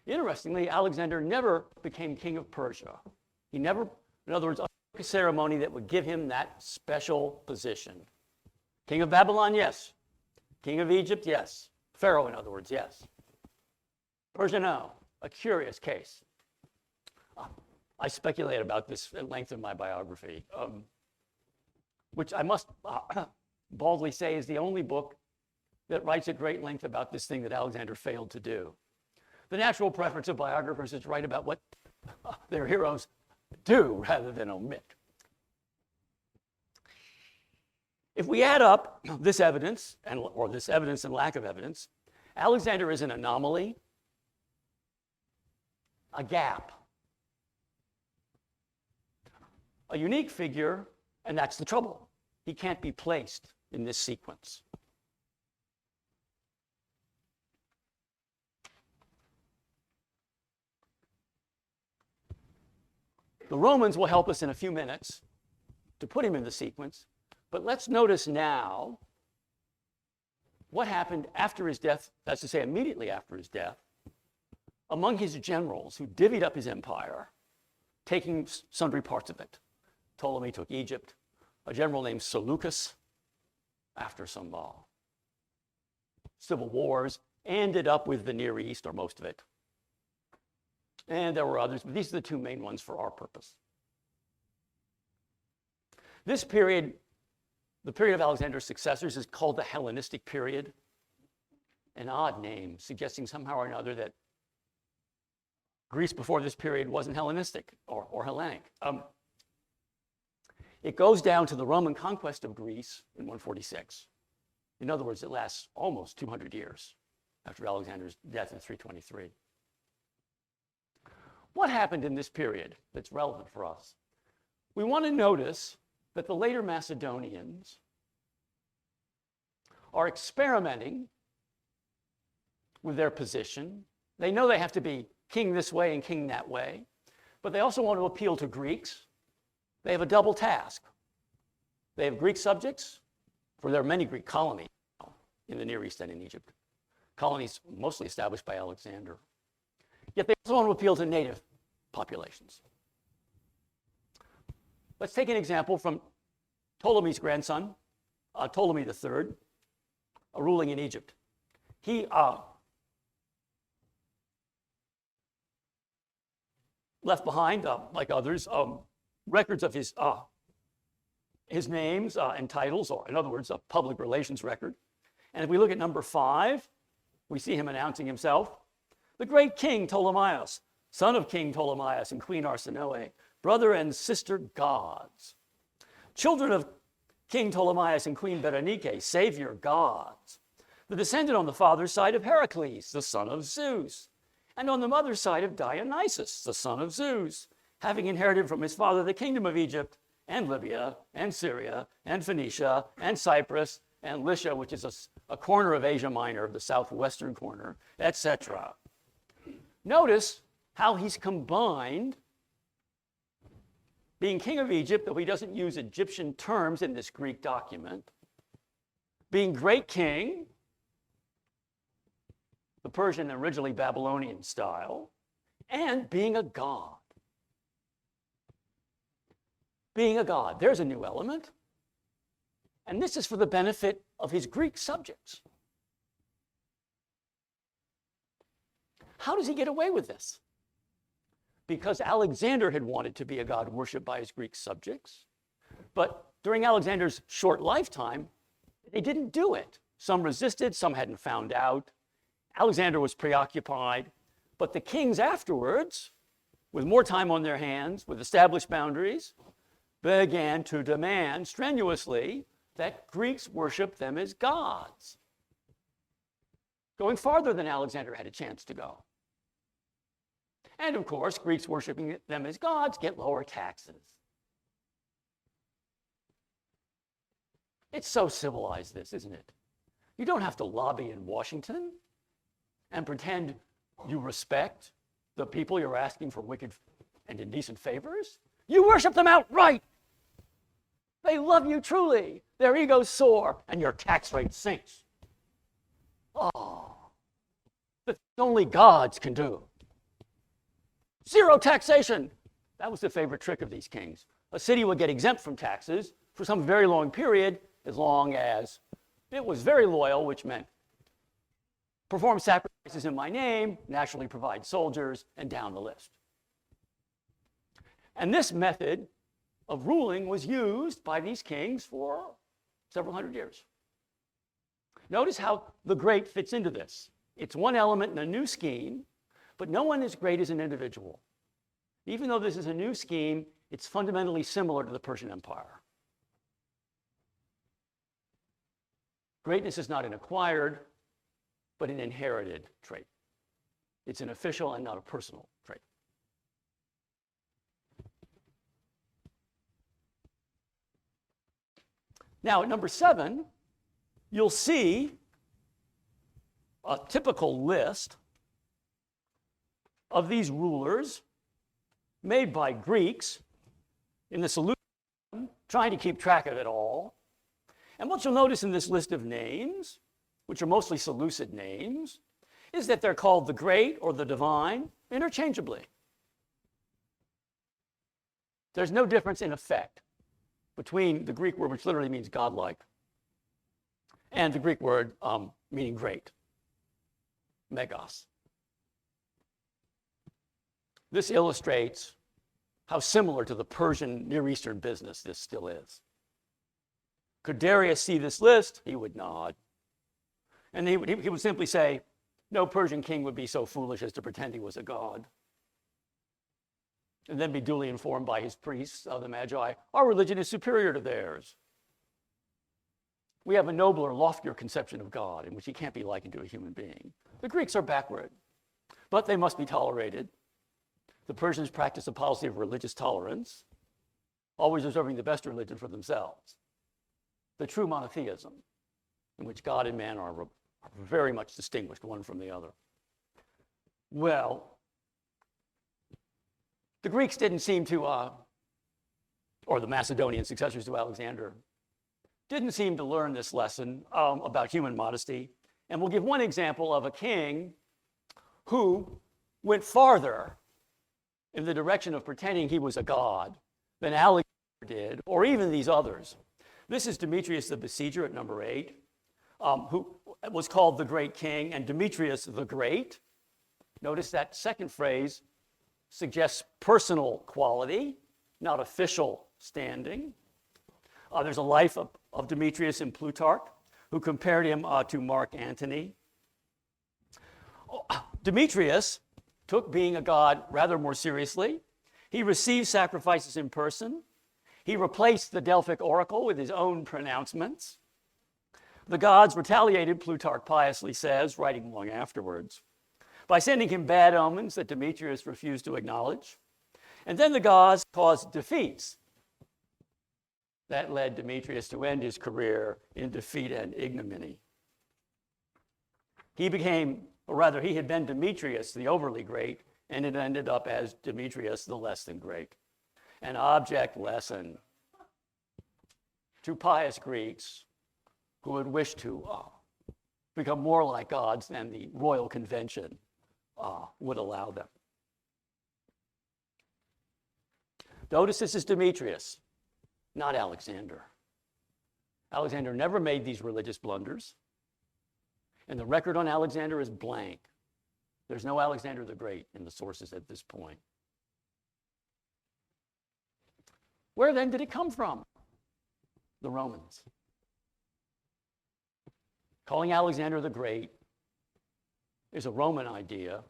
Interestingly, Alexander never became king of Persia. He never, in other words, undertook a ceremony that would give him that special position. King of Babylon, yes. King of Egypt, yes. Pharaoh, in other words, yes. Persia, no. A curious case. I speculate about this at length in my biography, which I must baldly say is the only book that writes at great length about this thing that Alexander failed to do. The natural preference of biographers is to write about what their heroes do rather than omit. If we add up this evidence, or this evidence and lack of evidence, Alexander is an anomaly, a gap, a unique figure, and that's the trouble. He can't be placed in this sequence. The Romans will help us in a few minutes to put him in the sequence, but let's notice now what happened after his death, that's to say immediately after his death, among his generals who divvied up his empire, taking sundry parts of it. Ptolemy took Egypt. A general named Seleucus, after some civil wars, ended up with the Near East, or most of it. And there were others, but these are the two main ones for our purpose. This period, the period of Alexander's successors, is called the Hellenistic period. An odd name, suggesting somehow or another that Greece before this period wasn't Hellenistic or Hellenic. It goes down to the Roman conquest of Greece in 146. In other words, it lasts almost 200 years after Alexander's death in 323. What happened in this period that's relevant for us? We want to notice that the later Macedonians are experimenting with their position. They know they have to be king this way and king that way, but they also want to appeal to Greeks. They have a double task. They have Greek subjects, for there are many Greek colonies in the Near East and in Egypt, colonies mostly established by Alexander. Yet they also want to appeal to native populations. Let's take an example from Ptolemy's grandson, Ptolemy III, ruling in Egypt. He left behind, like others, records of his names and titles, or in other words, a public relations record. And if we look at number 5, we see him announcing himself. The great King Ptolemaeus, son of King Ptolemaeus and Queen Arsinoe, brother and sister gods. Children of King Ptolemaeus and Queen Berenike, savior gods. The descendant on the father's side of Heracles, the son of Zeus. And on the mother's side of Dionysus, the son of Zeus, having inherited from his father the kingdom of Egypt and Libya and Syria and Phoenicia and Cyprus and Lycia, which is a corner of Asia Minor, the southwestern corner, etc. Notice how he's combined being king of Egypt, though he doesn't use Egyptian terms in this Greek document, being great king, the Persian and originally Babylonian style, and being a god. Being a god, there's a new element. And this is for the benefit of his Greek subjects. How does he get away with this? Because Alexander had wanted to be a god worshipped by his Greek subjects, but during Alexander's short lifetime, they didn't do it. Some resisted, some hadn't found out. Alexander was preoccupied, but the kings afterwards, with more time on their hands, with established boundaries, began to demand strenuously that Greeks worship them as gods, going farther than Alexander had a chance to go. And of course, Greeks worshiping them as gods get lower taxes. It's so civilized, this, isn't it? You don't have to lobby in Washington and pretend you respect the people you're asking for wicked and indecent favors. You worship them outright. They love you truly. Their egos soar, and your tax rate sinks. Oh, that only gods can do. Zero taxation. That was the favorite trick of these kings. A city would get exempt from taxes for some very long period, as long as it was very loyal, which meant perform sacrifices in my name, naturally provide soldiers, and down the list. And this method of ruling was used by these kings for several hundred years. Notice how the great fits into this. It's one element in a new scheme, but no one is great as an individual. Even though this is a new scheme, it's fundamentally similar to the Persian Empire. Greatness is not an acquired, but an inherited trait. It's an official and not a personal trait. Now, at number 7, you'll see a typical list of these rulers made by Greeks in the Seleucid, trying to keep track of it all. And what you'll notice in this list of names, which are mostly Seleucid names, is that they're called the Great or the Divine interchangeably. There's no difference in effect between the Greek word, which literally means godlike, and the Greek word meaning great, megas. This illustrates how similar to the Persian Near Eastern business this still is. Could Darius see this list? He would nod. And he would simply say, no Persian king would be so foolish as to pretend he was a god. And then be duly informed by his priests of the Magi, our religion is superior to theirs. We have a nobler, loftier conception of God in which he can't be likened to a human being. The Greeks are backward, but they must be tolerated. The Persians practice a policy of religious tolerance, always reserving the best religion for themselves. The true monotheism, in which God and man are very much distinguished one from the other. Well, the Greeks didn't seem to, or the Macedonian successors to Alexander, didn't seem to learn this lesson about human modesty. And we'll give one example of a king who went farther in the direction of pretending he was a god than Alexander did, or even these others. This is Demetrius the Besieger at number 8, who was called the Great King, and Demetrius the Great. Notice that second phrase suggests personal quality, not official standing. There's a life of Demetrius in Plutarch, who compared him to Mark Antony. Demetrius took being a god rather more seriously. He received sacrifices in person. He replaced the Delphic oracle with his own pronouncements. The gods retaliated, Plutarch piously says, writing long afterwards, by sending him bad omens that Demetrius refused to acknowledge. And then the gods caused defeats that led Demetrius to end his career in defeat and ignominy. He became, or rather, he had been Demetrius the overly great, and it ended up as Demetrius the less than great. An object lesson to pious Greeks who would wish to become more like gods than the royal convention would allow them. Notice this is Demetrius, not Alexander. Alexander never made these religious blunders, and the record on Alexander is blank. There's no Alexander the Great in the sources at this point. Where then did it come from? The Romans. Calling Alexander the Great is a Roman idea,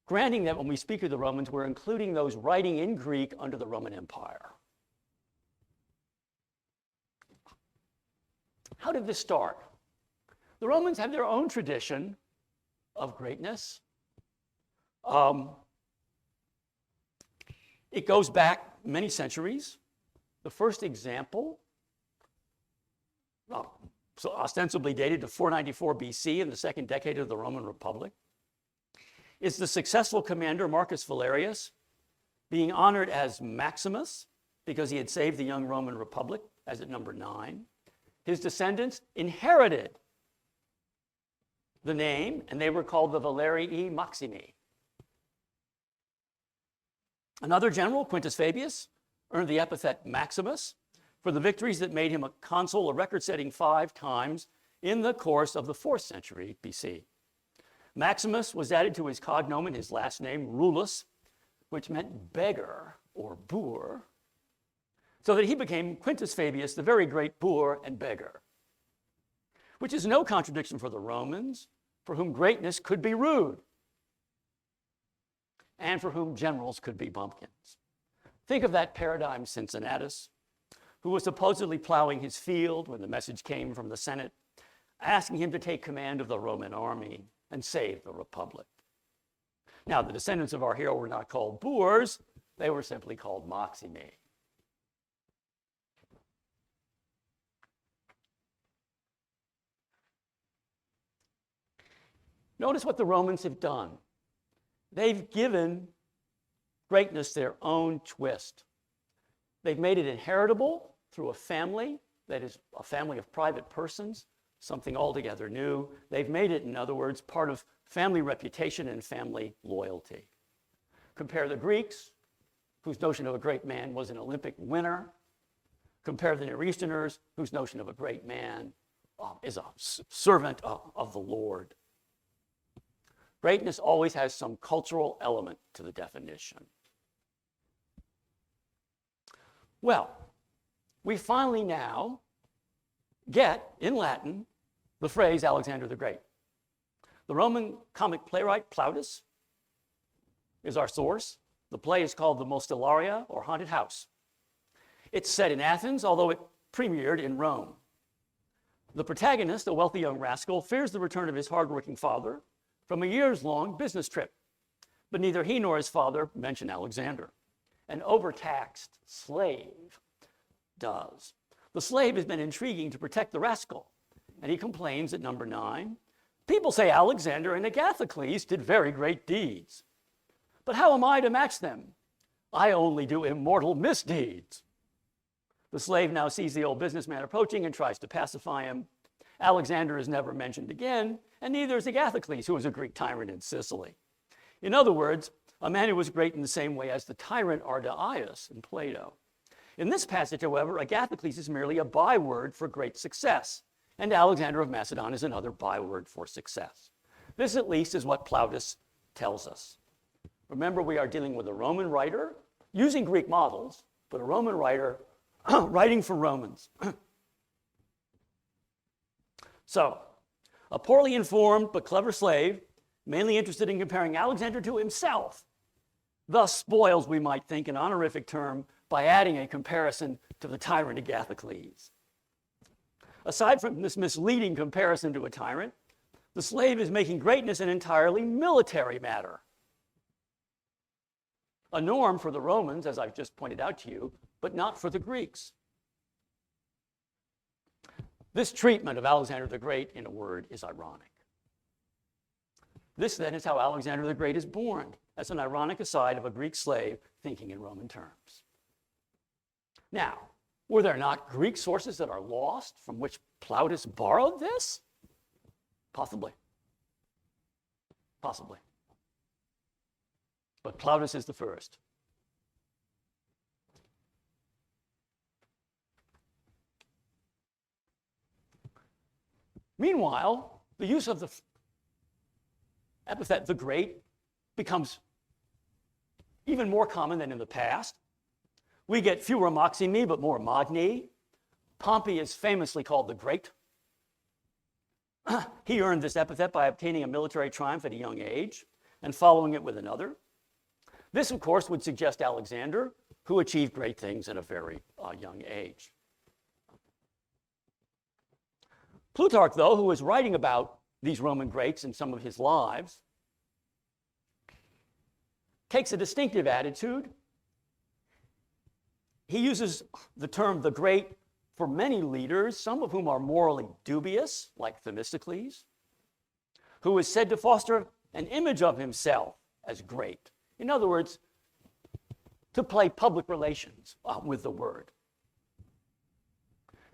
granting that when we speak of the Romans, we're including those writing in Greek under the Roman Empire. How did this start? The Romans have their own tradition of greatness. It goes back many centuries. The first example so ostensibly dated to 494 BC in the second decade of the Roman Republic, is the successful commander Marcus Valerius being honored as Maximus because he had saved the young Roman Republic, as at number 9. His descendants inherited the name, and they were called the Valerii Maximi. Another general, Quintus Fabius, earned the epithet Maximus for the victories that made him a consul, a record-setting 5 times in the course of the 4th century BC. Maximus was added to his cognomen, his last name, Rulus, which meant beggar or boor, so that he became Quintus Fabius, the very great boor and beggar, which is no contradiction for the Romans, for whom greatness could be rude, and for whom generals could be bumpkins. Think of that paradigm Cincinnatus, who was supposedly plowing his field when the message came from the Senate, asking him to take command of the Roman army and save the Republic. Now, the descendants of our hero were not called boors, they were simply called Maximi. Notice what the Romans have done. They've given greatness their own twist. They've made it inheritable through a family, that is, a family of private persons, something altogether new. They've made it, in other words, part of family reputation and family loyalty. Compare the Greeks, whose notion of a great man was an Olympic winner. Compare the Near Easterners, whose notion of a great man is a servant of the Lord. Greatness always has some cultural element to the definition. Well, we finally now get, in Latin, the phrase Alexander the Great. The Roman comic playwright Plautus is our source. The play is called the Mostellaria, or Haunted House. It's set in Athens, although it premiered in Rome. The protagonist, a wealthy young rascal, fears the return of his hardworking father from a years-long business trip. But neither he nor his father mention Alexander. An overtaxed slave does. The slave has been intriguing to protect the rascal, and he complains at number 9. People say Alexander and Agathocles did very great deeds. But how am I to match them? I only do immortal misdeeds. The slave now sees the old businessman approaching and tries to pacify him. Alexander is never mentioned again, and neither is Agathocles, who was a Greek tyrant in Sicily. In other words, a man who was great in the same way as the tyrant Ardaeus in Plato. In this passage, however, Agathocles is merely a byword for great success, and Alexander of Macedon is another byword for success. This, at least, is what Plautus tells us. Remember, we are dealing with a Roman writer using Greek models, but a Roman writer writing for Romans. So, a poorly informed but clever slave, mainly interested in comparing Alexander to himself, thus spoils, we might think, an honorific term by adding a comparison to the tyrant Agathocles. Aside from this misleading comparison to a tyrant, the slave is making greatness an entirely military matter. A norm for the Romans, as I've just pointed out to you, but not for the Greeks. This treatment of Alexander the Great, in a word, is ironic. This, then, is how Alexander the Great is born, as an ironic aside of a Greek slave thinking in Roman terms. Now, were there not Greek sources that are lost from which Plautus borrowed this? Possibly. Possibly. But Plautus is the first. Meanwhile, the use of the epithet the Great becomes even more common than in the past. We get fewer Maximi, but more Magni. Pompey is famously called the Great. He earned this epithet by obtaining a military triumph at a young age and following it with another. This, of course, would suggest Alexander, who achieved great things at a very young age. Plutarch, though, who was writing about these Roman greats in some of his lives, takes a distinctive attitude. He uses the term the great for many leaders, some of whom are morally dubious, like Themistocles, who is said to foster an image of himself as great. In other words, to play public relations with the word.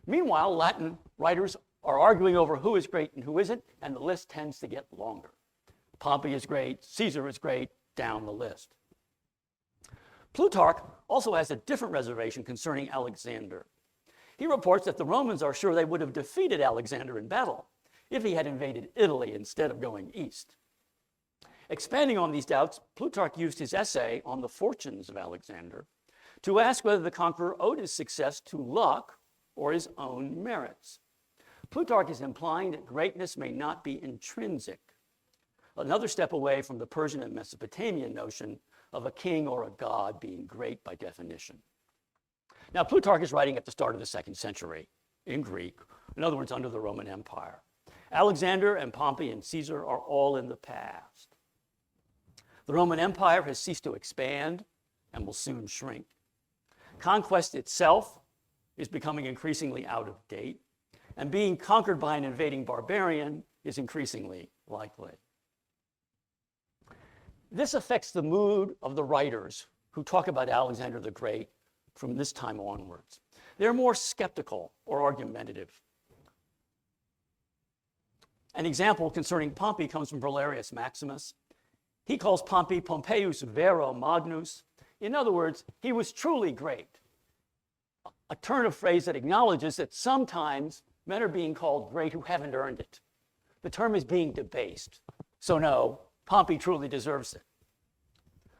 Meanwhile, Latin writers are arguing over who is great and who isn't, and the list tends to get longer. Pompey is great, Caesar is great, down the list. Plutarch also has a different reservation concerning Alexander. He reports that the Romans are sure they would have defeated Alexander in battle if he had invaded Italy instead of going east. Expanding on these doubts, Plutarch used his essay on the fortunes of Alexander to ask whether the conqueror owed his success to luck or his own merits. Plutarch is implying that greatness may not be intrinsic, another step away from the Persian and Mesopotamian notion of a king or a god being great by definition. Now, Plutarch is writing at the start of the 2nd century in Greek, in other words, under the Roman Empire. Alexander and Pompey and Caesar are all in the past. The Roman Empire has ceased to expand and will soon shrink. Conquest itself is becoming increasingly out of date, and being conquered by an invading barbarian is increasingly likely. This affects the mood of the writers who talk about Alexander the Great from this time onwards. They're more skeptical or argumentative. An example concerning Pompey comes from Valerius Maximus. He calls Pompey Pompeius vero magnus. In other words, he was truly great. A turn of phrase that acknowledges that sometimes men are being called great who haven't earned it. The term is being debased. So no, Pompey truly deserves it.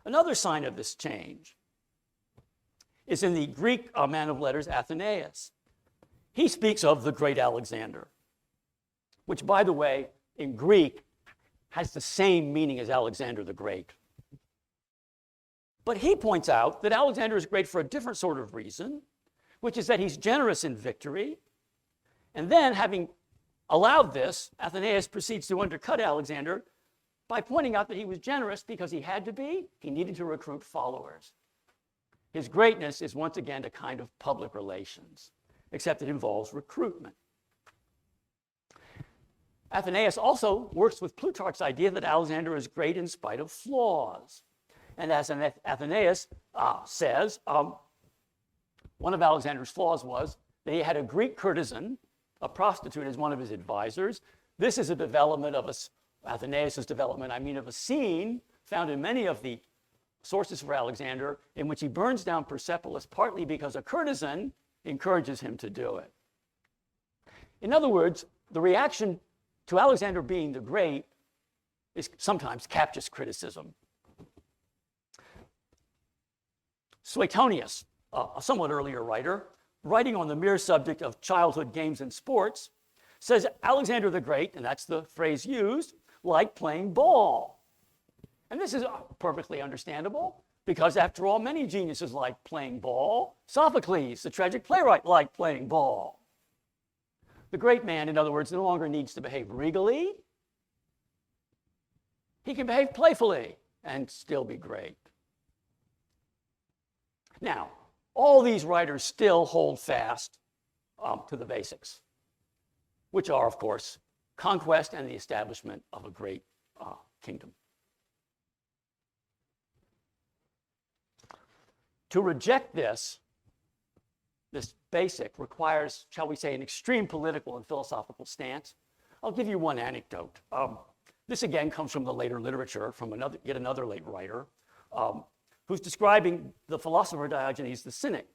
Another sign of this change is in the Greek man of letters, Athenaeus. He speaks of the great Alexander, which, by the way, in Greek has the same meaning as Alexander the Great. But he points out that Alexander is great for a different sort of reason, which is that he's generous in victory. And then, having allowed this, Athenaeus proceeds to undercut Alexander by pointing out that he was generous because he had to be. He needed to recruit followers. His greatness is once again a kind of public relations, except it involves recruitment. Athenaeus also works with Plutarch's idea that Alexander is great in spite of flaws. And as Athenaeus says, one of Alexander's flaws was that he had a Greek courtesan, a prostitute, as one of his advisors. This is a development of Athenaeus' development, of a scene found in many of the sources for Alexander in which he burns down Persepolis partly because a courtesan encourages him to do it. In other words, the reaction to Alexander being the great is sometimes captious criticism. Suetonius, a somewhat earlier writer, writing on the mere subject of childhood games and sports, says Alexander the Great, and that's the phrase used, liked playing ball. And this is perfectly understandable because, after all, many geniuses like playing ball. Sophocles, the tragic playwright, liked playing ball. The great man, in other words, no longer needs to behave regally. He can behave playfully and still be great. Now, all these writers still hold fast to the basics, which are, of course, conquest and the establishment of a great kingdom. To reject this basic requires, shall we say, an extreme political and philosophical stance. I'll give you one anecdote. This again comes from the later literature, from yet another late writer, who's describing the philosopher Diogenes the Cynic.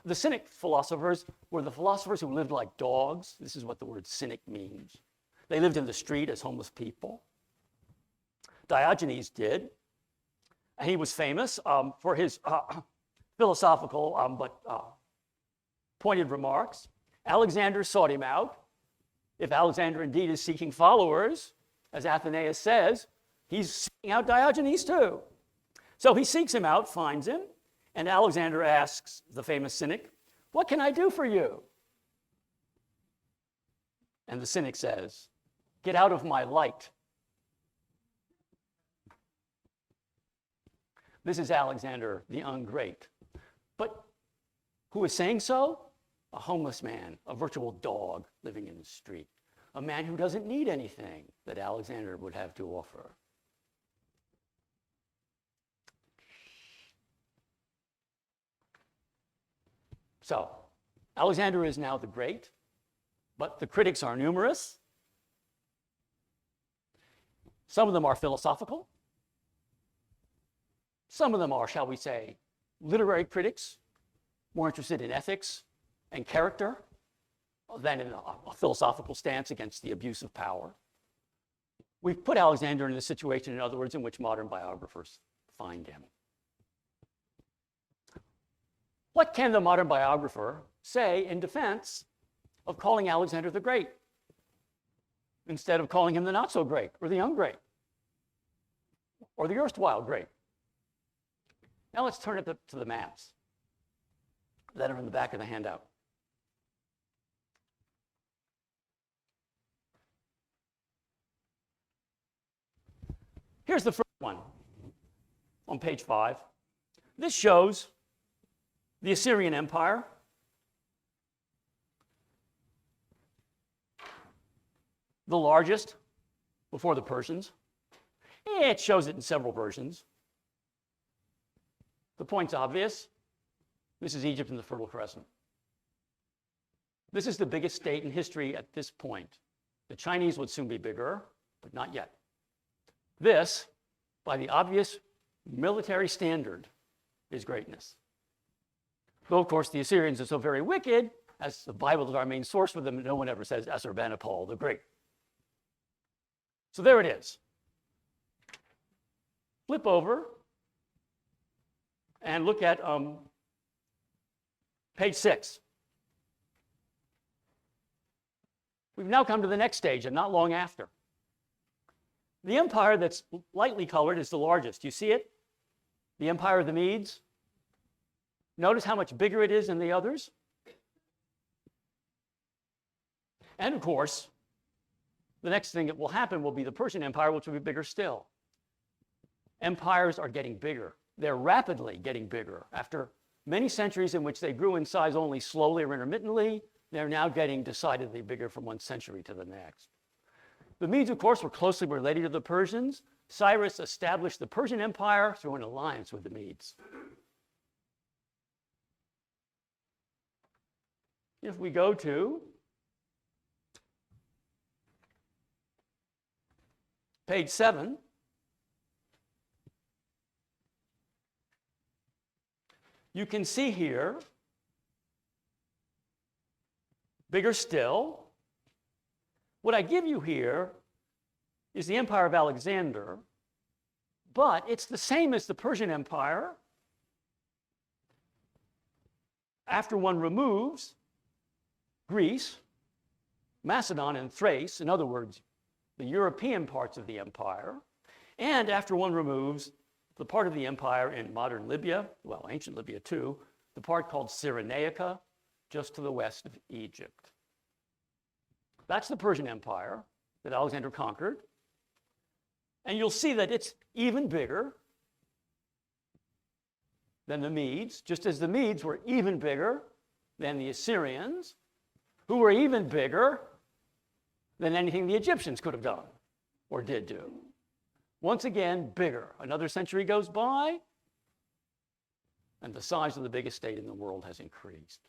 The Cynic philosophers were the philosophers who lived like dogs. This is what the word cynic means. They lived in the street as homeless people. Diogenes did. And he was famous for his philosophical but pointed remarks. Alexander sought him out. If Alexander indeed is seeking followers, as Athenaeus says, he's seeking out Diogenes too. So he seeks him out, finds him, and Alexander asks the famous Cynic, "What can I do for you?" And the Cynic says, "Get out of my light." This is Alexander the Ungreat. But who is saying so? a homeless man, a virtual dog living in the street, a man who doesn't need anything that Alexander would have to offer. So, Alexander is now the Great, but the critics are numerous. Some of them are philosophical. Some of them are, shall we say, literary critics, more interested in ethics and character than in a philosophical stance against the abuse of power. We've put Alexander in the situation, in other words, in which modern biographers find him. What can the modern biographer say in defense of calling Alexander the Great instead of calling him the not so great or the young great or the erstwhile great? Now let's turn it to the maps that are in the back of the handout. Here's the first one on page 5. This shows the Assyrian Empire. The largest before the Persians. It shows it in several versions. The point's obvious. This is Egypt and the Fertile Crescent. This is the biggest state in history at this point. The Chinese would soon be bigger, but not yet. This, by the obvious military standard, is greatness. Though, of course, the Assyrians are so very wicked, as the Bible is our main source for them, no one ever says Assurbanipal the Great. So there it is. Flip over and look at page 6. We've now come to the next stage, and not long after. The empire that's lightly colored is the largest. You see it? The Empire of the Medes. Notice how much bigger it is than the others. And of course, the next thing that will happen will be the Persian Empire, which will be bigger still. Empires are getting bigger. They're rapidly getting bigger. After many centuries in which they grew in size only slowly or intermittently, they're now getting decidedly bigger from one century to the next. The Medes, of course, were closely related to the Persians. Cyrus established the Persian Empire through an alliance with the Medes. If we go to page 7, you can see here, bigger still. What I give you here is the Empire of Alexander, but it's the same as the Persian Empire after one removes Greece, Macedon, and Thrace, in other words, the European parts of the empire, and after one removes the part of the empire in modern Libya, well, ancient Libya too, the part called Cyrenaica, just to the west of Egypt. That's the Persian Empire that Alexander conquered. And you'll see that it's even bigger than the Medes, just as the Medes were even bigger than the Assyrians, who were even bigger than anything the Egyptians could have done or did do. Once again, bigger. Another century goes by, and the size of the biggest state in the world has increased.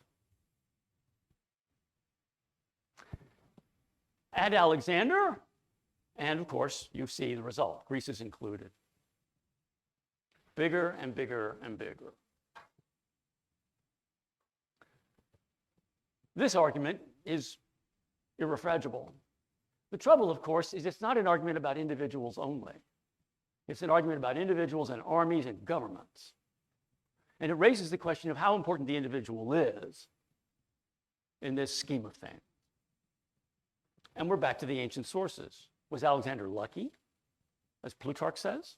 Add Alexander, and of course, you see the result. Greece is included. Bigger and bigger and bigger. This argument is irrefragable. The trouble, of course, is it's not an argument about individuals only. It's an argument about individuals and armies and governments. And it raises the question of how important the individual is in this scheme of things. And we're back to the ancient sources. Was Alexander lucky, as Plutarch says?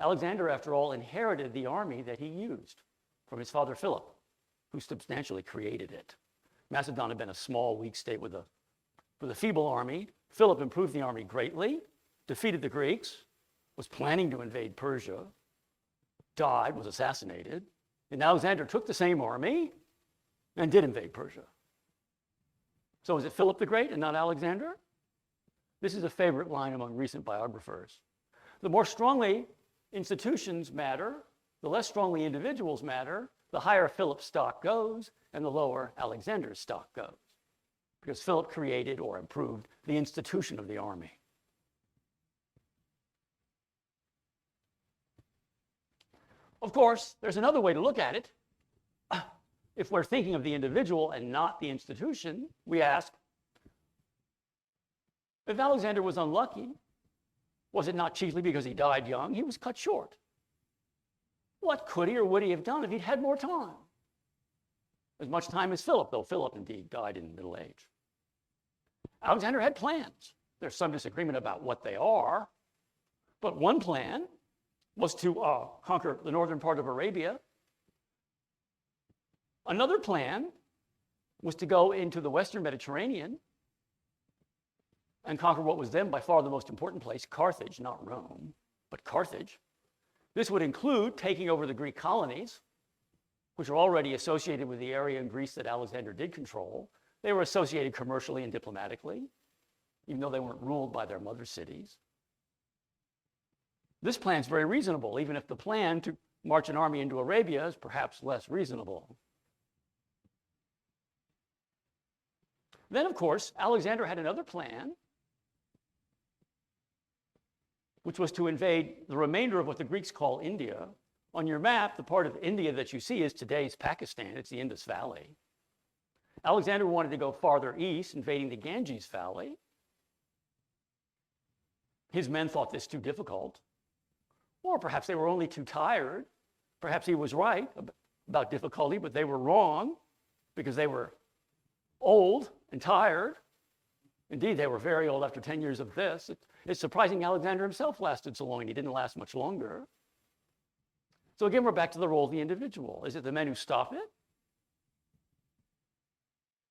Alexander, after all, inherited the army that he used from his father Philip, who substantially created it. Macedon had been a small, weak state with a feeble army. Philip improved the army greatly, defeated the Greeks, was planning to invade Persia, died, was assassinated, and Alexander took the same army and did invade Persia. So is it Philip the Great and not Alexander? This is a favorite line among recent biographers. The more strongly institutions matter, the less strongly individuals matter, the higher Philip's stock goes, and the lower Alexander's stock goes. Because Philip created or improved the institution of the army. Of course, there's another way to look at it. If we're thinking of the individual and not the institution, we ask, if Alexander was unlucky, was it not chiefly because he died young? He was cut short. What could he or would he have done if he'd had more time? As much time as Philip, though Philip indeed died in middle age. Alexander had plans. There's some disagreement about what they are, but one plan was to conquer the northern part of Arabia. Another plan was to go into the Western Mediterranean and conquer what was then by far the most important place, Carthage, not Rome, but Carthage. This would include taking over the Greek colonies, which are already associated with the area in Greece that Alexander did control. They were associated commercially and diplomatically, even though they weren't ruled by their mother cities. This plan is very reasonable, even if the plan to march an army into Arabia is perhaps less reasonable. Then, of course, Alexander had another plan, which was to invade the remainder of what the Greeks call India. On your map, the part of India that you see is today's Pakistan. It's the Indus Valley. Alexander wanted to go farther east, invading the Ganges Valley. His men thought this too difficult. Or perhaps they were only too tired. Perhaps he was right about difficulty, but they were wrong because they were old and tired. Indeed, they were very old after 10 years of this. It's surprising Alexander himself lasted so long, and he didn't last much longer. So again, we're back to the role of the individual. Is it the men who stop it?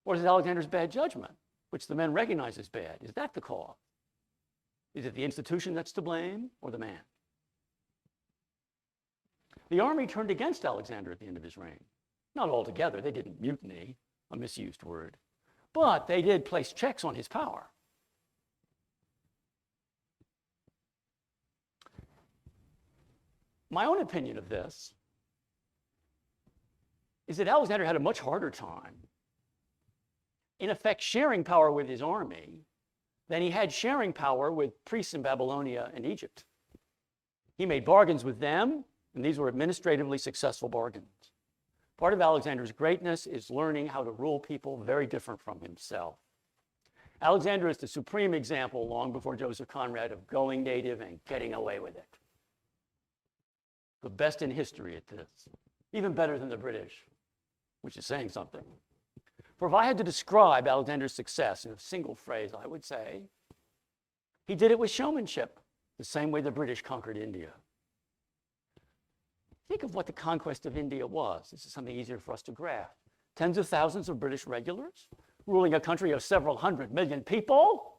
Or is it Alexander's bad judgment, which the men recognize as bad? Is that the cause? Is it the institution that's to blame, or the man? The army turned against Alexander at the end of his reign. Not altogether, they didn't mutiny, a misused word, but they did place checks on his power. My own opinion of this is that Alexander had a much harder time, in effect, sharing power with his army than he had sharing power with priests in Babylonia and Egypt. He made bargains with them, and these were administratively successful bargains. Part of Alexander's greatness is learning how to rule people very different from himself. Alexander is the supreme example, long before Joseph Conrad, of going native and getting away with it. The best in history at this, even better than the British, which is saying something. For if I had to describe Alexander's success in a single phrase, I would say he did it with showmanship, the same way the British conquered India. Think of what the conquest of India was. This is something easier for us to grasp. Tens of thousands of British regulars ruling a country of several 100 million people.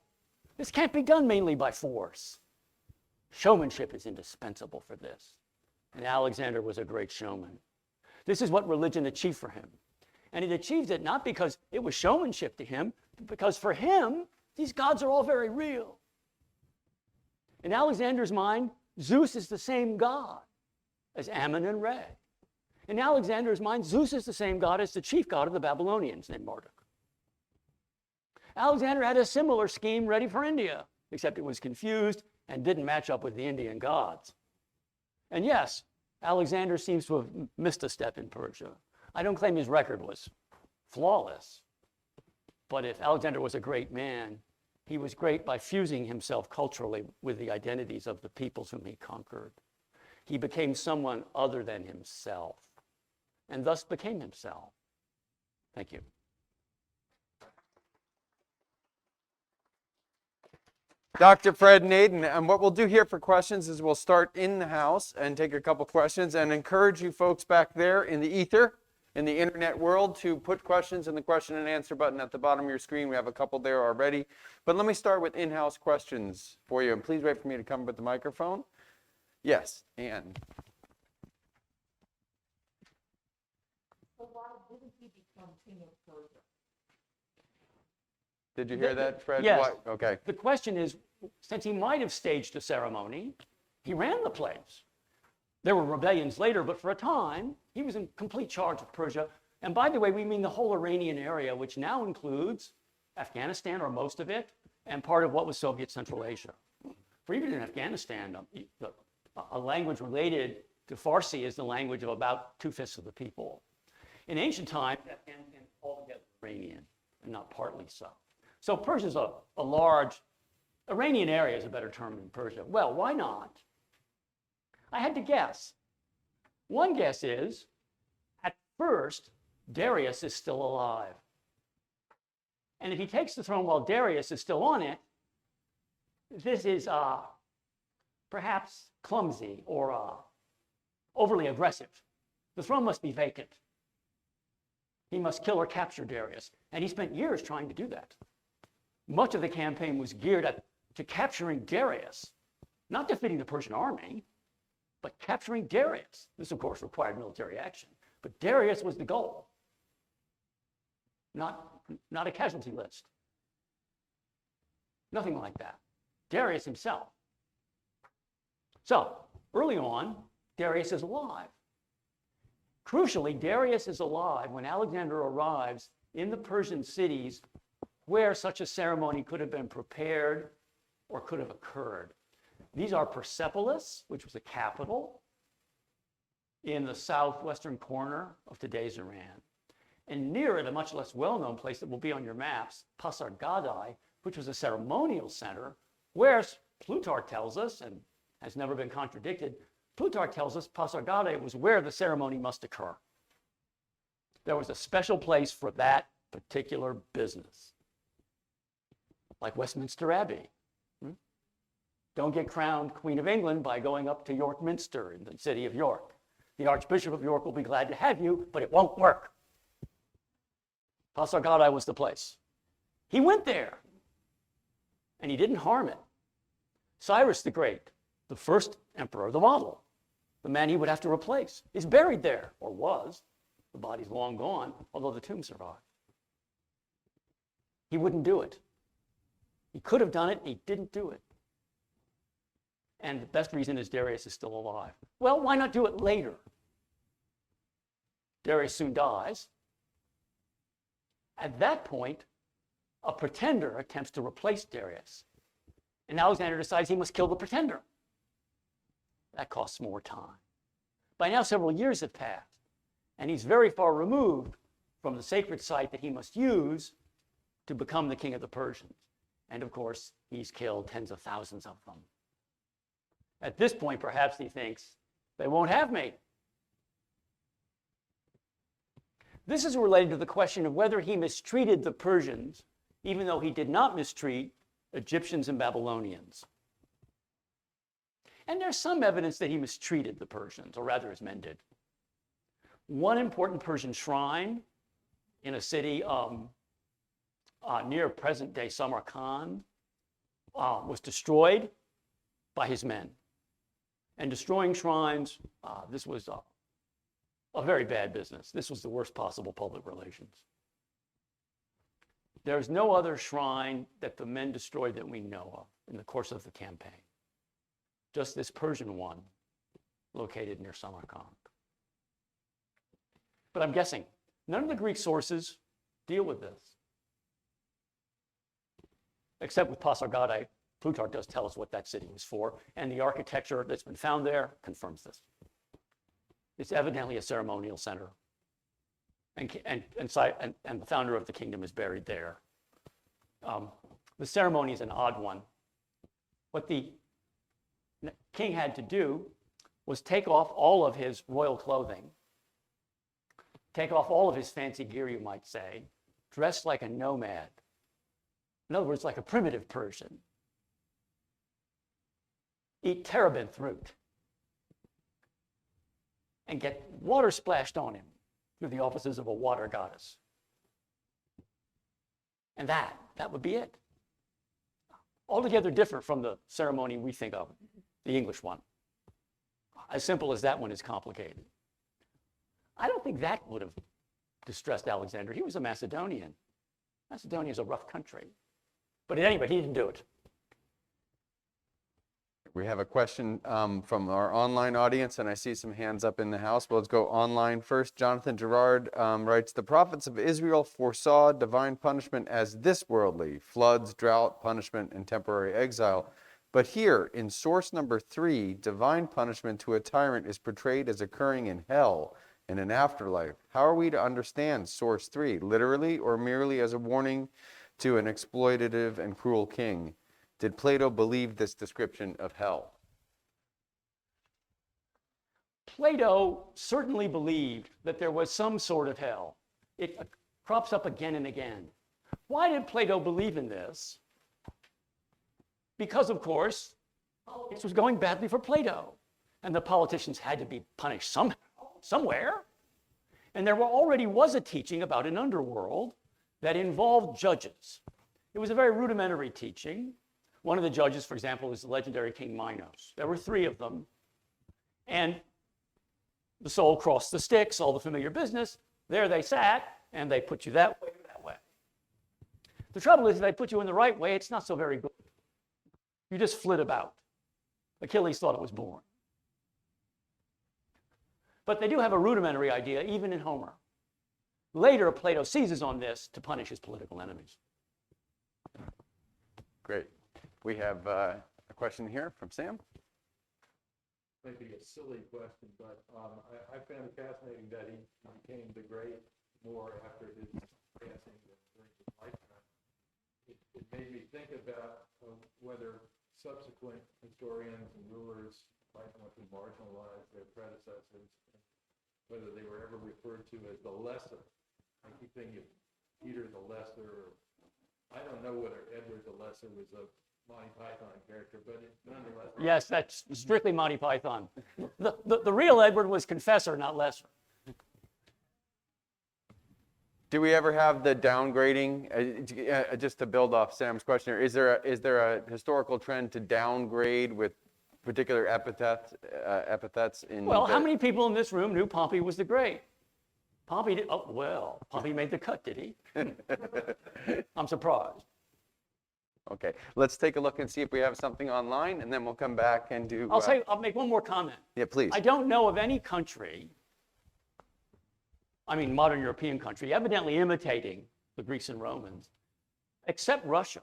This can't be done mainly by force. Showmanship is indispensable for this. And Alexander was a great showman. This is what religion achieved for him. And it achieved it not because it was showmanship to him, but because for him, these gods are all very real. In Alexander's mind, Zeus is the same god as Ammon and Re. In Alexander's mind, Zeus is the same god as the chief god of the Babylonians named Marduk. Alexander had a similar scheme ready for India, except it was confused and didn't match up with the Indian gods. And yes, Alexander seems to have missed a step in Persia. I don't claim his record was flawless, but if Alexander was a great man, he was great by fusing himself culturally with the identities of the peoples whom he conquered. He became someone other than himself, and thus became himself. Thank you.
Dr. Fred Naiden, and what we'll do here for questions is we'll start in the house and take a couple questions and encourage you folks back there in the ether, in the internet world, to put questions in the question and answer button at the bottom of your screen. We have a couple there already. But let me start with in-house questions for you, and please wait for me to come with the microphone. Yes, Anne.
So why didn't he become king of Persia?
Did you hear that, Fred?
Yes.
Why? Okay.
The question is, since he might have staged a ceremony, he ran the place. There were rebellions later, but for a time, he was in complete charge of Persia. And by the way, we mean the whole Iranian area, which now includes Afghanistan, or most of it, and part of what was Soviet Central Asia. For even in Afghanistan, a language related to Farsi is the language of about 2/5 of the people. In ancient times, Afghanistan is altogether Iranian, and not partly so. So Persia's a large, Iranian area is a better term than Persia. Well, why not? I had to guess. One guess is, at first, Darius is still alive. And if he takes the throne while Darius is still on it, this is perhaps clumsy or overly aggressive. The throne must be vacant. He must kill or capture Darius. And he spent years trying to do that. Much of the campaign was geared to capturing Darius, not defeating the Persian army, but capturing Darius. This, of course, required military action. But Darius was the goal, not a casualty list. Nothing like that. Darius himself. So, early on, Darius is alive. Crucially, Darius is alive when Alexander arrives in the Persian cities where such a ceremony could have been prepared or could have occurred. These are Persepolis, which was the capital in the southwestern corner of today's Iran. And near it, a much less well-known place that will be on your maps, Pasargadae, which was a ceremonial center, where Plutarch tells us, and has never been contradicted, Plutarch tells us Pasargadae was where the ceremony must occur. There was a special place for that particular business. Like Westminster Abbey. Don't get crowned Queen of England by going up to York Minster in the city of York. The Archbishop of York will be glad to have you, but it won't work. Pasargadae was the place. He went there, and he didn't harm it. Cyrus the Great, the first emperor, the model, the man he would have to replace, is buried there, or was. The body's long gone, although the tomb survived. He wouldn't do it. He could have done it, and he didn't do it. And the best reason is Darius is still alive. Well, why not do it later? Darius soon dies. At that point, a pretender attempts to replace Darius. And Alexander decides he must kill the pretender. That costs more time. By now, several years have passed, and he's very far removed from the sacred site that he must use to become the king of the Persians. And of course, he's killed tens of thousands of them. At this point, perhaps he thinks, they won't have me. This is related to the question of whether he mistreated the Persians, even though he did not mistreat Egyptians and Babylonians. And there's some evidence that he mistreated the Persians, or rather his men did. One important Persian shrine in a city near present-day Samarkand was destroyed by his men. And destroying shrines, this was a very bad business. This was the worst possible public relations. There's no other shrine that the men destroyed that we know of in the course of the campaign. Just this Persian one located near Samarkand. But I'm guessing none of the Greek sources deal with this. Except with Pasargadae, Plutarch does tell us what that city was for, and the architecture that's been found there confirms this. It's evidently a ceremonial center, and the founder of the kingdom is buried there. The ceremony is an odd one. What the king had to do was take off all of his royal clothing, take off all of his fancy gear, you might say, dress like a nomad. In other words, like a primitive Persian. Eat terebinth root and get water splashed on him through the offices of a water goddess. And that would be it. Altogether different from the ceremony we think of, the English one. As simple as that one is complicated. I don't think that would have distressed Alexander. He was a Macedonian. Macedonia is a rough country. But at any rate, he didn't do it.
We have a question from our online audience, and I see some hands up in the house. Well, let's go online first. Jonathan Gerard writes, the prophets of Israel foresaw divine punishment as this worldly, floods, drought, punishment, and temporary exile. But here, in source number 3, divine punishment to a tyrant is portrayed as occurring in hell in an afterlife. How are we to understand source 3, literally or merely as a warning to an exploitative and cruel king? Did Plato believe this description of hell?
Plato certainly believed that there was some sort of hell. It crops up again and again. Why did Plato believe in this? Because, of course, politics was going badly for Plato, and the politicians had to be punished somewhere. And there already was a teaching about an underworld that involved judges. It was a very rudimentary teaching. One of the judges, for example, is the legendary King Minos. There were 3 of them. And the soul crossed the Styx, all the familiar business. There they sat, and they put you that way or that way. The trouble is, if they put you in the right way, it's not so very good. You just flit about. Achilles thought it was boring. But they do have a rudimentary idea, even in Homer. Later, Plato seizes on this to punish his political enemies.
Great. We have a question here from Sam.
Maybe a silly question, but I found it fascinating that he became the great more after his passing than during his lifetime. It made me think about whether subsequent historians and rulers might want to marginalize their predecessors, whether they were ever referred to as the lesser. I keep thinking of Peter the Lesser. I don't know whether Edward the Lesser was a Monty Python character, but nonetheless.
Yes, that's strictly Monty Python. The real Edward was confessor, not lesser.
Do we ever have the downgrading? Just to build off Sam's question here, is there a historical trend to downgrade with particular epithets in?
Well, how many people in this room knew Pompey was the Great? Pompey did. Oh, well, Pompey made the cut, did he? I'm surprised.
Okay, let's take a look and see if we have something online, and then we'll come back and do.
I'll make one more comment.
Yeah, please.
I don't know of any country, I mean modern European country, evidently imitating the Greeks and Romans, except Russia,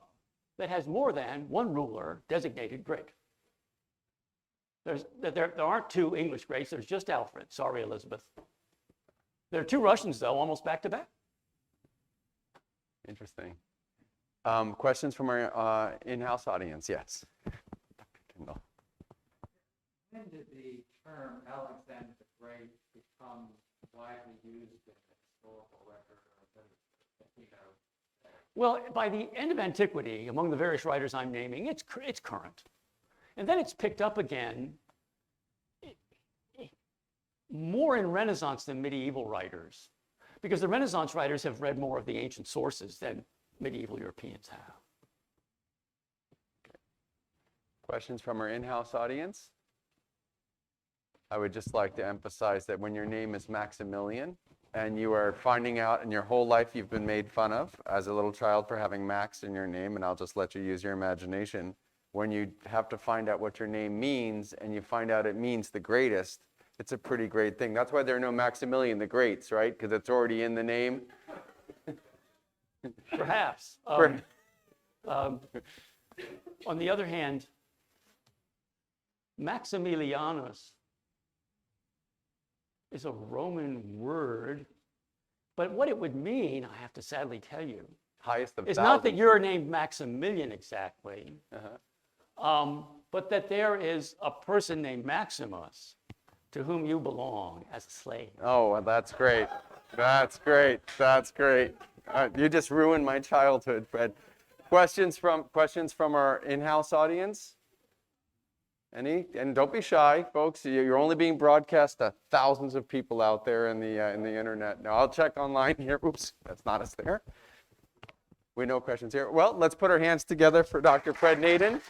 that has more than one ruler designated great. There aren't 2 English greats, there's just Alfred. Sorry, Elizabeth. There are 2 Russians, though, almost back to back.
Interesting. Questions from our in-house audience? Yes. Dr. Tyndall.
When did the term Alexander the Great become widely used in the historical record?
Well, by the end of antiquity, among the various writers I'm naming, it's current. And then it's picked up again more in Renaissance than medieval writers, because the Renaissance writers have read more of the ancient sources than medieval Europeans have.
Questions from our in-house audience? I would just like to emphasize that when your name is Maximilian and you are finding out in your whole life you've been made fun of as a little child for having Max in your name, and I'll just let you use your imagination, when you have to find out what your name means and you find out it means the greatest, it's a pretty great thing. That's why there are no Maximilian the Greats, right? Because it's already in the name.
Perhaps. On the other hand, Maximilianus is a Roman word, but what it would mean, I have to sadly tell you,
Highest of
is
thousands.
not that you're named Maximilian exactly, but that there is a person named Maximus to whom you belong as a slave.
Oh, well, that's great. That's great. That's great. You just ruined my childhood, Fred. Questions from our in-house audience? Any? And don't be shy, folks. You're only being broadcast to thousands of people out there in the internet. Now I'll check online here. Oops, that's not us there. We know questions here. Well, let's put our hands together for Dr. Fred Naiden.